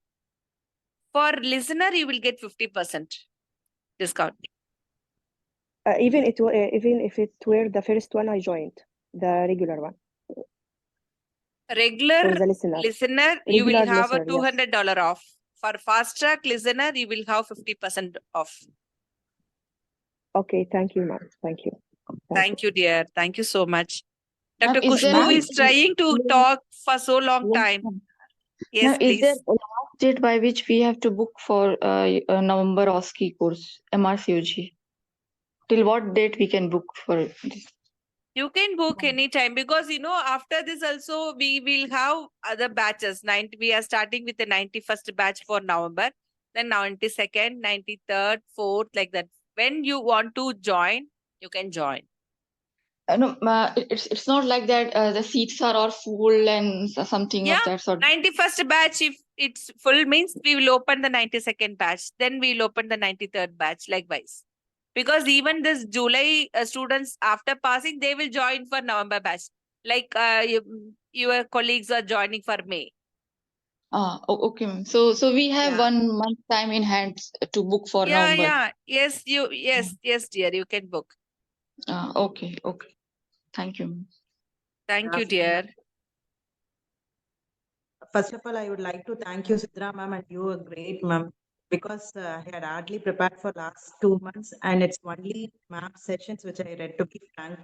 For listener, you will get 50% discount. Even if it were the first one I joined, the regular one. Regular For the listener, you will regular have a listener, yes. $200 off. For fast track listener, you will have 50% off. Okay, thank you, ma'am. Thank you. Thank you, dear. Thank you so much. Ma'am, Dr. is there Kushbu any- is trying to talk for so long Yes, time. ma'am. Yes, Ma'am, is there please. a last date by which we have to book for November OSCE course, MRCOG? Till what date we can book for this? You can book anytime because after this also we will have other batches. We are starting with the 91st batch for November, then 92nd, 93rd, 4th, like that. When you want to join, you can join. No, it's not like that. The seats are all full and something of that sort. 91st batch, if it's full means we will open the 92nd batch. Then we will open the 93rd batch, likewise. Because even this July students after passing, they will join for November batch. Like your colleagues are joining for May. Okay, ma'am. So we have 1 month time in hand to book for November. Yeah. Yes, yes, dear, you can book. Okay. Thank you, ma'am. Thank you, dear. First of all, I would like to thank you, Sidra ma'am, and you are great, ma'am, because I had hardly prepared for last 2 months, and it's only ma'am sessions which I read, to be frank.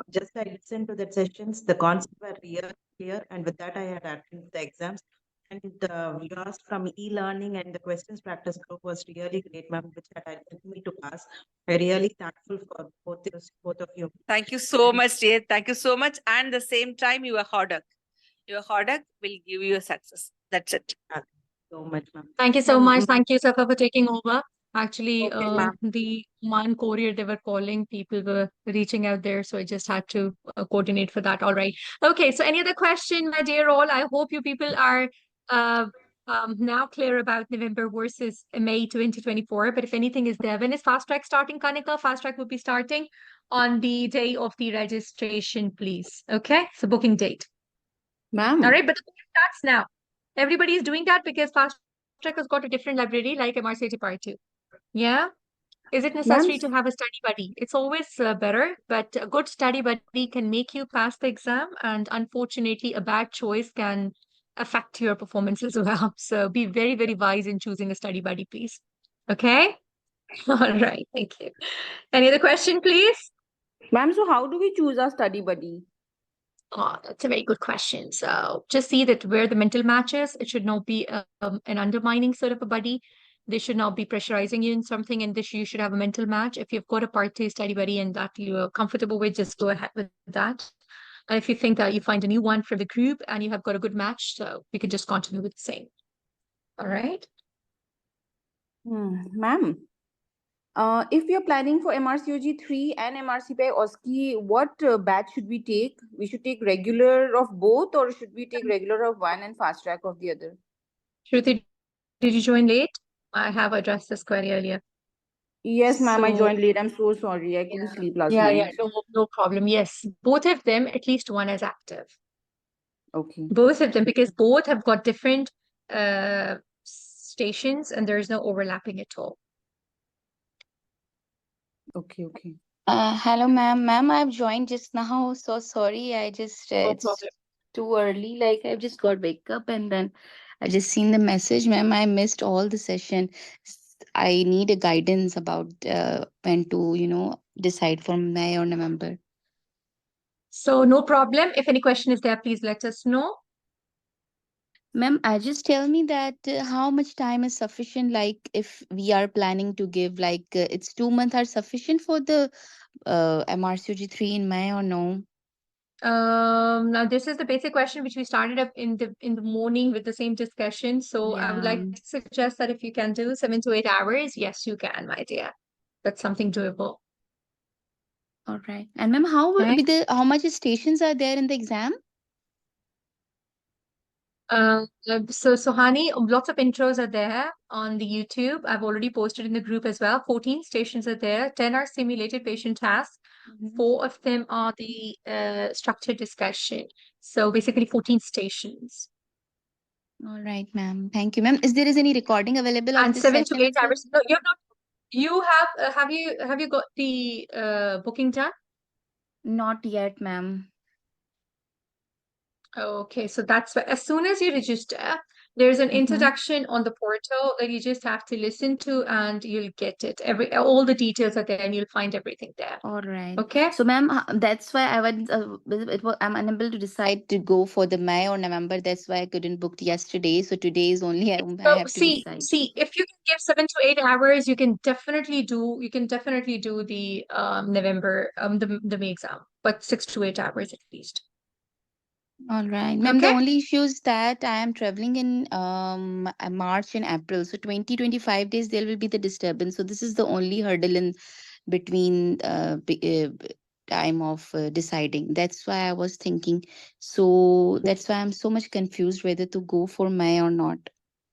Just I listened to the sessions, the concepts were real clear, and with that I had attended the exams. And you asked from e-learning, and the questions practice group was really great, ma'am, which had helped me to pass. I'm really thankful for both of you. Thank you so much, dear. Thank you so much. And at the same time, your hard work. Your hard work will give you a success. That's it. So much, ma'am. Thank you so Ma'am, much. Thank you, Safa, for taking over. Actually, Okay, ma'am. the one courier they were calling, people were reaching out there, so I just had to coordinate for that. All right. Okay, so any other question, my dear all? I hope you people are now clear about November versus May 2024. But if anything is there, when is fast track starting, Kanika? Fast track will be starting on the day of the registration, please. Okay, so booking date. Ma'am. All right, but the course starts now. Everybody is doing that because fast track has got a different library like MRCT Part 2. Yeah. Is it necessary to have a study buddy? It's always better, but a good study buddy can make you pass the exam, and unfortunately, a bad choice can affect your performance as well. So be very, very wise in choosing a study buddy, please. Okay? All right, thank you. Any other question, please? Ma'am, so how do we choose our study buddy? Oh, that's a very good question. So just see that where the mental match is, it should not be an undermining sort of a buddy. They should not be pressurizing you in something, and you should have a mental match. If you've got a part-two study buddy and that you're comfortable with, just go ahead with that. And if you think that you find a new one for the group and you have got a good match, so we can just continue with the same. All right. Ma'am, if we are planning for MRCOG-3 and MRCPI OSCE, what batch should we take? We should take regular of both, or should we take regular of one and fast track of the other? Shruti, did you join late? I have addressed this query earlier. Yes, ma'am, I So joined late. I'm so sorry. I couldn't sleep last yeah, night. no problem. Yes, both of them, at least one is active. Okay. Both of them, because both have got different stations and there's no overlapping at all. Okay, okay. Hello, ma'am. Ma'am, I've joined just now. So sorry. I just No it's problem. too early. Like I've just got wake up and then I just seen the message, ma'am. I missed all the session. I need a guidance about when to, decide for May or November. So no problem. If any question is there, please let us know. Ma'am, just tell me that how much time is sufficient, like if we are planning to give, like it's 2 months are sufficient for the MRCOG 3 in May or no? Now this is the basic question which we started up in the morning with the same discussion. So I would like Yeah. to suggest that if you can do 7 to 8 hours, yes, you can, my dear. That's something doable. All right. And ma'am, how will Okay. be the how much stations are there in the exam? So Sohani, lots of intros are there on the YouTube. I've already posted in the group as well. 14 stations are there. 10 are simulated patient tasks. 4 of them are the structured discussion. So basically 14 stations. All right, ma'am. Thank you, ma'am. Is there any recording available of And this 7 to session 8 as well? hours. No, you have not. You have you got the booking done? Not yet, ma'am. Okay, so that's why as soon as you register, there's an introduction on the portal that you just have to listen to and you'll get it. All the details are there and you'll find everything there. All right. Okay? So, ma'am, that's why I was I'm unable to decide to go for the May or November. That's why I couldn't book yesterday. So today is only I So have to decide. see, if you can give 7 to 8 hours, you can definitely do the November the May exam, but 6 to 8 hours at least. All right, ma'am. The Okay? only issue is that I am traveling in March and April. So 25 days there will be the disturbance. So this is the only hurdle in between time of deciding. That's why I was thinking. So that's why I'm so much confused whether to go for May or not.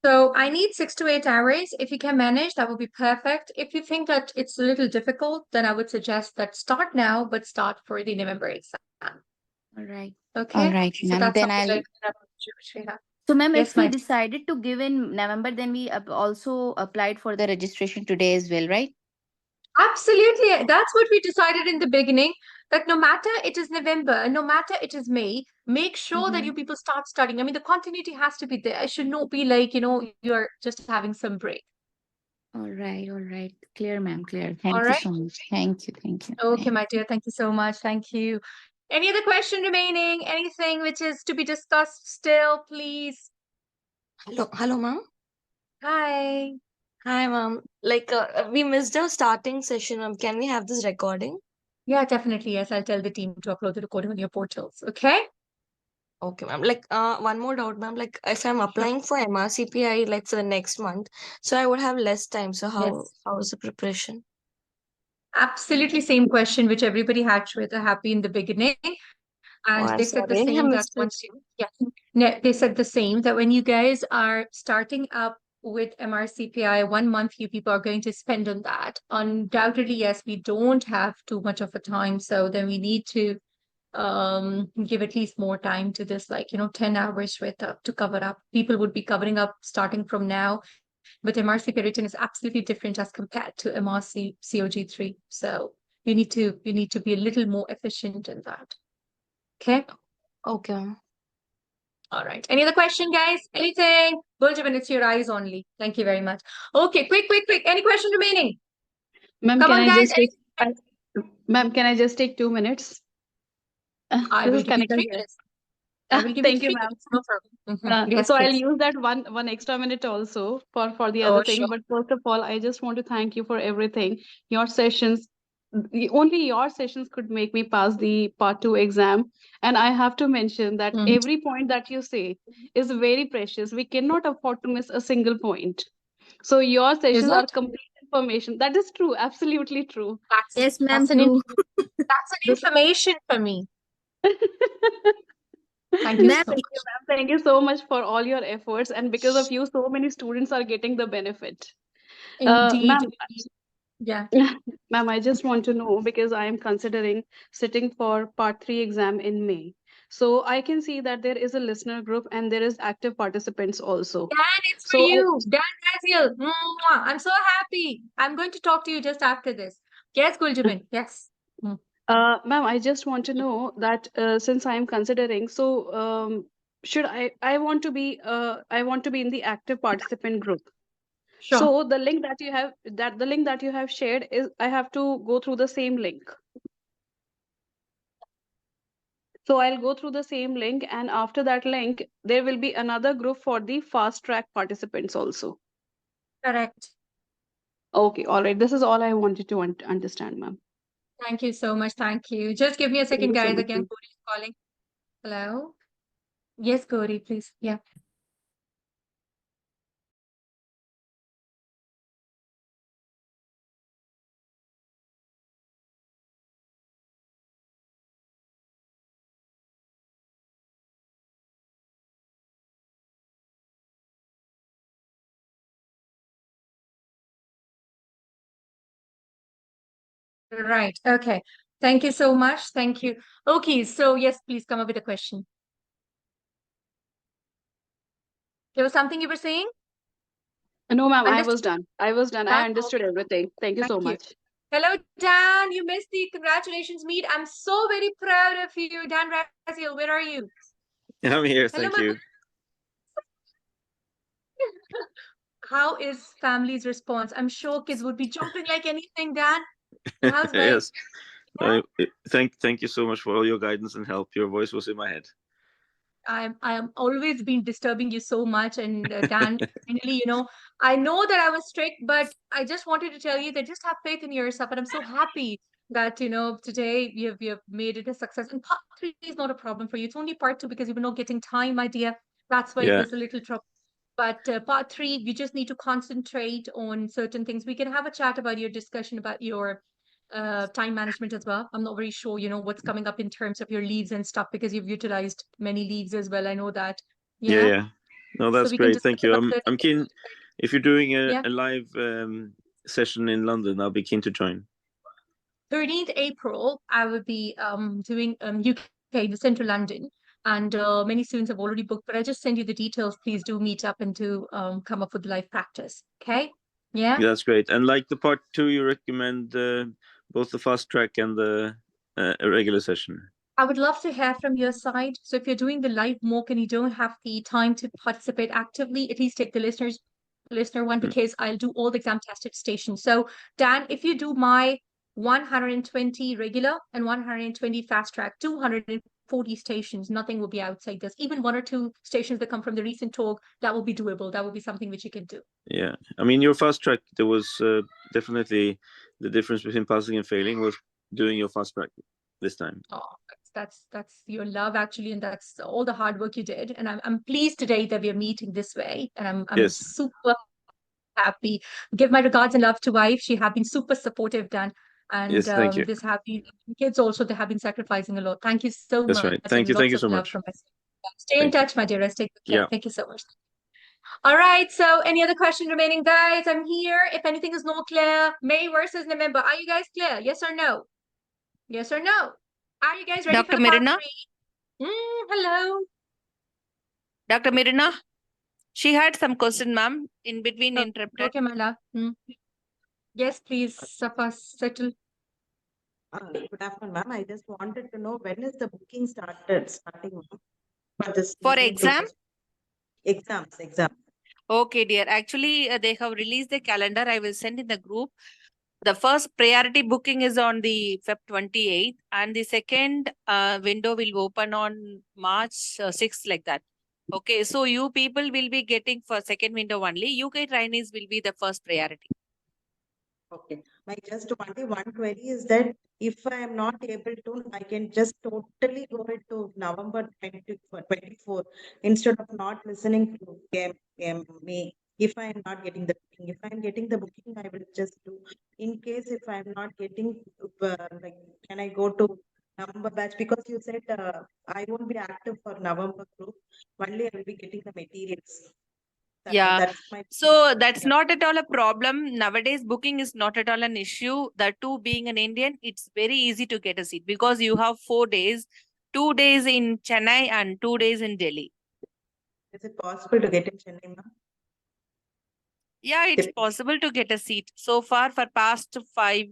So I need 6 to 8 hours. If you can manage, that would be perfect. If you think that it's a little difficult, then I would suggest that start now, but start for the November exam. All right. Okay? All right, So ma'am. that's Then something I'll. like that which we have. So, ma'am, Yes, if we my dear. decided to give in November, then we also applied for the registration today as well, right? Absolutely. That's what we decided in the beginning, that no matter it is November, no matter it is May, make sure that you people start studying. I mean, the continuity has to be there. It should not be like, you're just having some break. All right, all right. Clear, ma'am, clear. All Thank you right? so much. Thank you, thank you. Okay, my dear. Thank you so much. Thank you. Any other question remaining? Anything which is to be discussed still, please? Hello, ma'am. Hi. Hi, ma'am. Like, we missed our starting session, ma'am. Can we have this recording? Yeah, definitely. Yes, I'll tell the team to upload the recording on your portals. Okay? Okay, ma'am. Like, one more doubt, ma'am. Like, if I'm applying for MRCPI, like for the next month, so I would have less time. So Yes. how is the preparation? Absolutely same question which everybody had with happy in the beginning. Oh, And I'm they said the sorry, I same that missed it. once you, yeah, they said the same that when you guys are starting up with MRCPI, 1 month you people are going to spend on that. Undoubtedly, yes, we don't have too much of a time. So then we need to give at least more time to this, like, 10 hours to cover up. People would be covering up starting from now, but MRCP written is absolutely different as compared to MRC COG3. So you need to be a little more efficient in that. Okay. Okay, ma'am. All right. Any other question, guys? Anything? Guljavan, it's your eyes only. Thank you very much. Okay, quick. Any question remaining? Ma'am, Come can on, I guys. just take, ma'am, can I just take 2 minutes? I This will is give you Kanika 3 here. minutes. I will give you Thank you, 3 ma'am. minutes. No problem. Yes, So I'll please. use that one extra minute also for the Oh, other thing. sure. But first of all, I just want to thank you for everything. Your sessions, only your sessions could make me pass the part 2 exam. And I have to mention that every point that you say is very precious. We cannot afford to miss a single point. So your Is sessions are it? complete information. That is true, absolutely true. Yes, ma'am, That's an true. that's an information for me. Thank you Ma'am, so much. Thank you, ma'am. Thank you so much for all your efforts. And because of you, so many students are getting the benefit. Indeed. Ma'am, Yeah. Ma'am, I just want to know because I am considering sitting for part 3 exam in May. So I can see that there is a listener group and there is active participants also. Dan, it's for So you. Dan Raziel. I'm so happy. I'm going to talk to you just after this. Yes, Guljaman. Yes. ma'am, I just want to know that since I am considering, so should I want to be in the active participant group. Sure. So the link that you have shared is I have to go through the same link. So I'll go through the same link, and after that link, there will be another group for the fast track participants also. Correct. Okay, all right. This is all I wanted to understand, ma'am. Thank you so much. Thank you. Just give me a second, Thank you so guys. much, Again, ma'am. Gauri is calling. Hello. Yes, Gauri, please. Yeah. Right. Okay. Thank you so much. Thank you. Okay. So yes, please come up with a question. There was something you were saying? No, ma'am, I Understood. was done. I Done? understood everything. Thank you so Thank you. much. Hello, Dan. You missed the congratulations meet. I'm so very proud of you. Dan Raziel, where are you? I'm here, Hello, thank my you. How is family's response? I'm sure kids would be jumping like anything, Dan. How's wife? Yes. Thank you so much for all your guidance and help. Your voice was in my head. I am always been disturbing you so much, and Dan, finally, I know that I was strict, but I just wanted to tell you that just have faith in yourself, and I'm so happy that today you've made it a success. And part 3 is not a problem for you. It's only part 2 because you were not getting time, my dear. That's why it Yeah. was a little trouble. But part 3, you just need to concentrate on certain things. We can have a chat about your discussion about your time management as well. I'm not very sure, what's coming up in terms of your leaves and stuff because you've utilized many leaves as well. I know that. Yeah, Yeah. yeah. No, So that's we can great. discuss Thank you. about I'm certain keen. If you're doing Yeah. a live session in London, I'll be keen to join. 13th April, I will be doing UK, the central London, and many students have already booked, but I just send you the details. Please do meet up and to come up with live practice. Okay? Yeah. Yeah, that's great. And like the part 2, you recommend both the fast track and the regular session. I would love to hear from your side. So if you're doing the live mock and you don't have the time to participate actively, at least take the listener one because I'll do all the exam tested stations. So Dan, if you do my 120 regular and 120 fast track, 240 stations, nothing will be outside this. Even 1 or 2 stations that come from the recent talk, that will be doable. That will be something which you can do. Yeah, I mean, your fast track, there was definitely the difference between passing and failing was doing your fast track this time. Oh, that's your love actually, and that's all the hard work you did. And I'm pleased today that we are meeting this way, and I'm Yes. super happy. Give my regards and love to wife. She have been super supportive, Dan, and Yes, thank you. this have been kids also. They have been sacrificing a lot. Thank you so That's much, right. Thank you. and Thank lots you of so love much. from us. Stay in Thank you. touch, my dearest. Take care. Yeah. Thank you so much. All right. So, any other question remaining, guys? I'm here. If anything is not clear, May versus November. Are you guys clear? Yes or no? Yes or no? Are you guys ready Dr. for the part Mirina? 3? Hello. Dr. Mirina, she had some question, ma'am, in between interrupted. Okay, my love. Yes, please, Safa, settle. Good afternoon, ma'am. I just wanted to know when is the booking starting ma'am, for this For new exam? exams. Okay, dear. Actually, they have released the calendar. I will send in the group. The first priority booking is on the Feb 28th, and the second window will open on March 6th, like that. Okay, so you people will be getting for second window only. UK trainees will be the first priority. Okay. My just only one query is that if I am not able to, I can just totally go into November 24 instead of not listening to May. If I am not getting the booking, if I am getting the booking, I will just do. In case if I am not getting, like, can I go to November batch? Because you said I won't be active for November group. Only I will be getting the materials. Yeah. That's my So that's not at all a problem. Nowadays, booking is not at all an issue. The two being an Indian, it's very easy to get a seat because you have 4 days, 2 days in Chennai and 2 days in Delhi. Is it possible to get in Chennai, ma'am? Yeah, it's possible to get a seat. So far, for past 5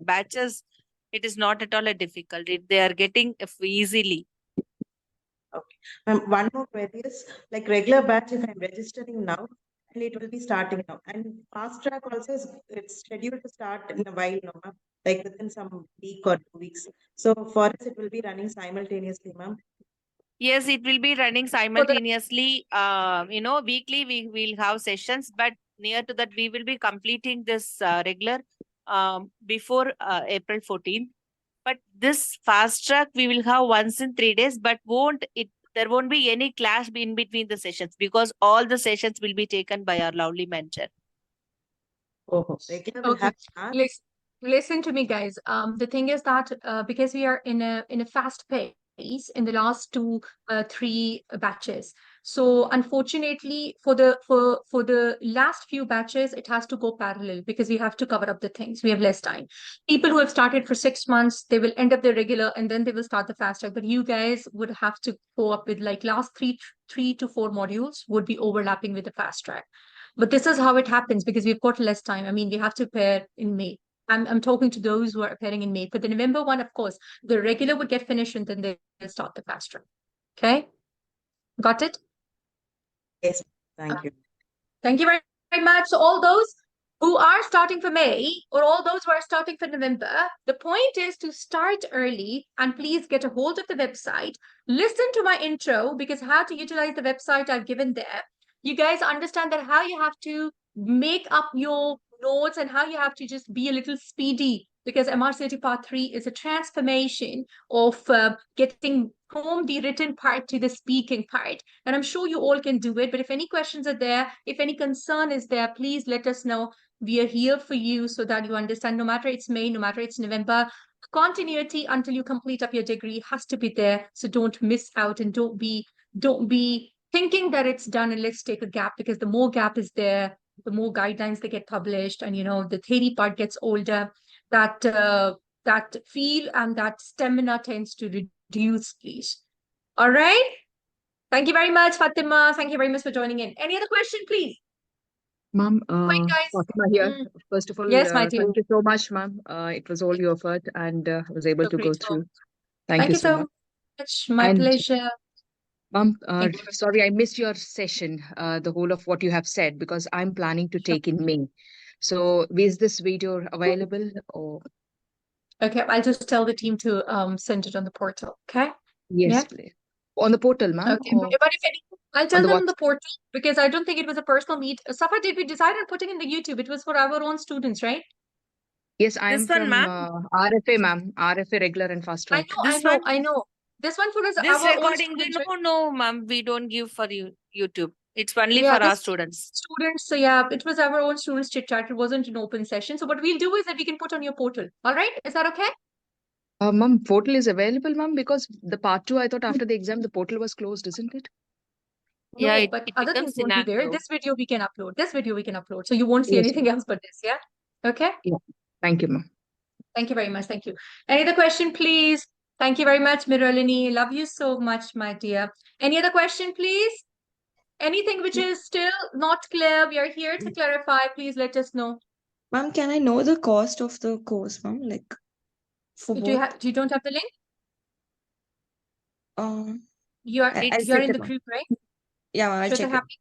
batches, it is not at all a difficulty. They are getting easily. One more query is like regular batch, if I'm registering now, and it will be starting now. And fast track also is it's scheduled to start in a while now, ma'am, like within some week or 2 weeks. So for us, it will be running simultaneously, ma'am. Yes, it will be running simultaneously. Weekly we will have sessions, but near to that we will be completing this regular before April 14th. But this fast track we will have once in 3 days, but there won't be any clash in between the sessions because all the sessions will be taken by our lovely mentor. Oh, regular will Okay. have class. Listen to me, guys. The thing is that because we are in a fast pace in the last 3 batches, so unfortunately for the last few batches, it has to go parallel because we have to cover up the things. We have less time. People who have started for 6 months, they will end up their regular and then they will start the fast track. But you guys would have to go up with like last three to four modules would be overlapping with the fast track. But this is how it happens because we've got less time. I mean, we have to pair in May. I'm talking to those who are appearing in May. For the November one, of course, the regular would get finished and then they'll start the fast track. Okay? Got it? Yes, thank you. Thank you very much. So all those who are starting for May or all those who are starting for November, the point is to start early and please get a hold of the website. Listen to my intro because how to utilize the website I've given there. You guys understand that how you have to make up your notes and how you have to just be a little speedy because MRCT Part 3 is a transformation of getting from the written part to the speaking part. And I'm sure you all can do it. But if any questions are there, if any concern is there, please let us know. We are here for you so that you understand no matter it's May, no matter it's November, continuity until you complete up your degree has to be there. So don't miss out and don't be thinking that it's done and let's take a gap because the more gap is there, the more guidelines they get published and the theory part gets older. That feel and that stamina tends to reduce, please. All right. Thank you very much, Fatima. Thank you very much for joining in. Any other question, please? Ma'am, Quick, guys. Fatima here. First of all, Yes, my dear. thank you so much, ma'am. It was all your effort and I was able So to go grateful. through. Thank Thank you you so so much. much. My And pleasure. ma'am, Thank you. sorry, I missed your session, the whole of what you have said, because I'm planning to take in May. So is this video available or? Okay, I'll just tell the team to send it on the portal. Okay. Yes, Yeah. please. On the portal, ma'am, Okay. or But if any, I'll on tell the them what? on the portal because I don't think it was a personal meet. Safa, did we decide on putting in the YouTube? It was for our own students, right? Yes, I am This one, from ma'am. RFA, ma'am. RFA regular and fast track. This one, This one for us, this our own recording, students, right? no, ma'am, we don't give for YouTube. It's only Yeah, for our this students. students. So yeah, it was our own students chit chat. It wasn't an open session. So what we'll do is that we can put on your portal. All right, is that okay? Ma'am, portal is available, ma'am, because the part 2, I thought after the exam, the portal was closed, isn't it? Yeah, No, but it other things becomes won't be there. inactive. This video we can upload. This video we can upload. So you won't see Yes, anything else but this. Yeah. Okay. yeah. Thank you, ma'am. Thank you very much. Thank you. Any other question, please? Thank you very much, Miralini. Love you so much, my dear. Any other question, please? Anything which is still not clear, we are here to clarify. Please let us know. Ma'am, can I know the cost of the course, ma'am? Like for Do you both? you don't have the link? Um, You're I'll you're check in it, the ma'am. group, right? Yeah, I'll Shweta, check it. happy?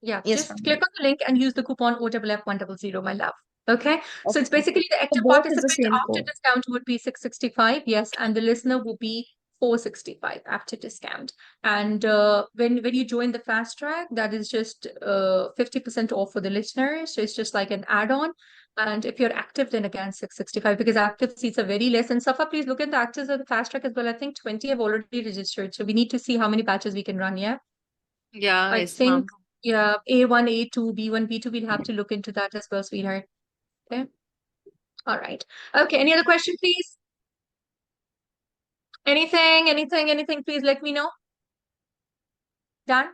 Yeah, Yes, just ma'am. click on the link and use the coupon OFF100, my love. Okay, so it's Okay. basically the For active both is the participant same after code. discount would be 665, yes, and the listener will be 465 after discount. And when you join the fast track, that is just 50% off for the listeners. So it's just like an add-on. And if you're active, then again 665 because active seats are very less. And Safa, please look at the actives of the fast track as well. I think 20 have already registered. So we need to see how many batches we can run, yeah. Yeah, I yes, think, ma'am. yeah, A1, A2, B1, B2, we'll have to look into that as well, sweetheart. Okay. All right. Okay. Any other question, please? Anything, please let me know. Done?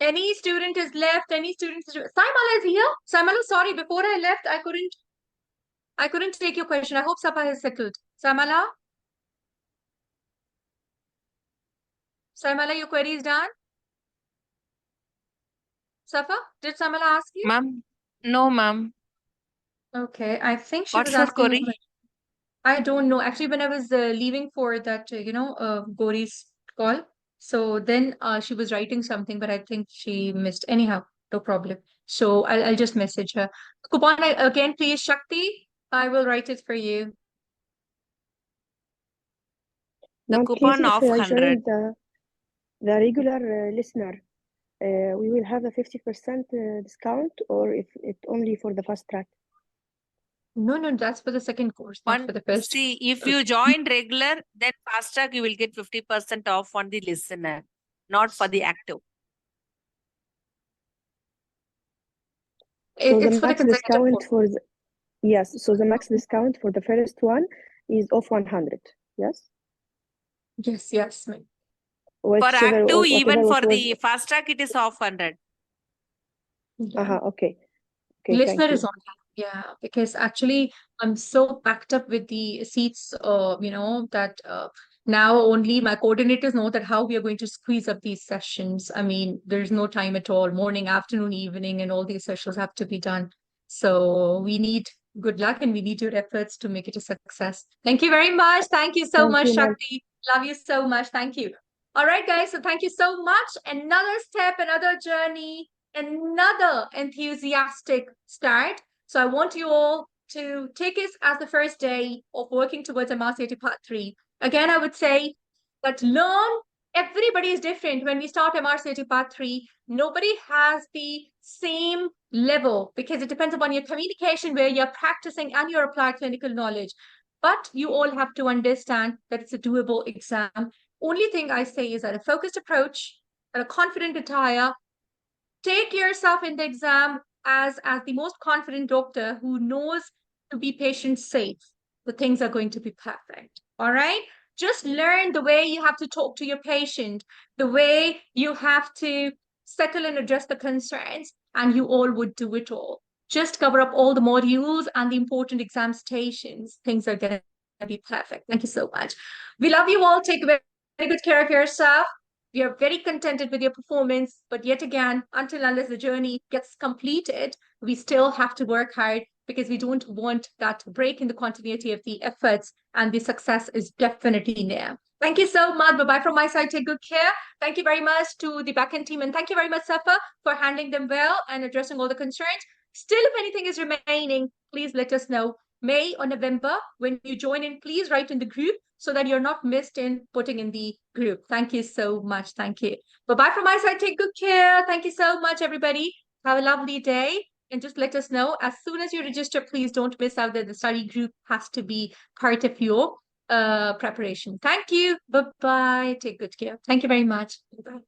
Any student is left? Any student is... Saimala is here? Saimala, sorry, before I left, I couldn't take your question. I hope Safa has settled. Saimala? Saimala, your query is done? Safa, did Saimala ask you? Ma'am, no, ma'am. Okay, I think she was What's your asking you. query? I don't know. Actually, when I was leaving for that, Gauri's call, so then she was writing something, but I think she missed. Anyhow, no problem. So I'll just message her. Coupon again, please, Shakti. I will write it for you. The Ma'am, please, coupon if of I 100. join the regular listener, we will have a 50% discount, or if it only for the fast track? No, that's for the second course, not for the first. See, if you join regular, then fast track you will get 50% off on the listener, not for the active. So the It's for the max consecutive discount course. for the, yes, so the max discount for the first one is off 100, yes? Yes, ma'am. For Whichever, active, whatever even what for was, the fast track, it is off 100. okay. Okay, Listener thank you. is on that. Yeah, because actually I'm so packed up with the seats, that now only my coordinators know that how we are going to squeeze up these sessions. I mean, there's no time at all. Morning, afternoon, evening, and all these sessions have to be done. So we need good luck and we need your efforts to make it a success. Thank you very much. Thank you so Thank much, you, ma'am. Shakti. Love you so much. Thank you. All right, guys. So thank you so much. Another step, another journey, another enthusiastic start. So I want you all to take this as the first day of working towards MRCT Part 3. Again, I would say that everybody is different. When we start MRCT Part 3, nobody has the same level because it depends upon your communication, where you're practicing and your applied clinical knowledge. But you all have to understand that it's a doable exam. Only thing I say is that a focused approach and a confident attire. Take yourself in the exam as the most confident doctor who knows to be patient safe. The things are going to be perfect. All right. Just learn the way you have to talk to your patient, the way you have to settle and address the concerns, and you all would do it all. Just cover up all the modules and the important exam stations. Things are going to be perfect. Thank you so much. We love you all. Take very good care of yourself. We are very contented with your performance, but yet again, unless the journey gets completed, we still have to work hard because we don't want that break in the continuity of the efforts, and the success is definitely there. Thank you so much. Bye-bye from my side. Take good care. Thank you very much to the backend team, and thank you very much, Safa, for handling them well and addressing all the concerns. Still, if anything is remaining, please let us know. May or November, when you join in, please write in the group so that you're not missed in putting in the group. Thank you so much. Thank you. Bye-bye from my side. Take good care. Thank you so much, everybody. Have a lovely day. And just let us know as soon as you register, please don't miss out that the study group has to be part of your preparation. Thank you. Bye-bye. Take good care. Thank you very much. Bye-bye.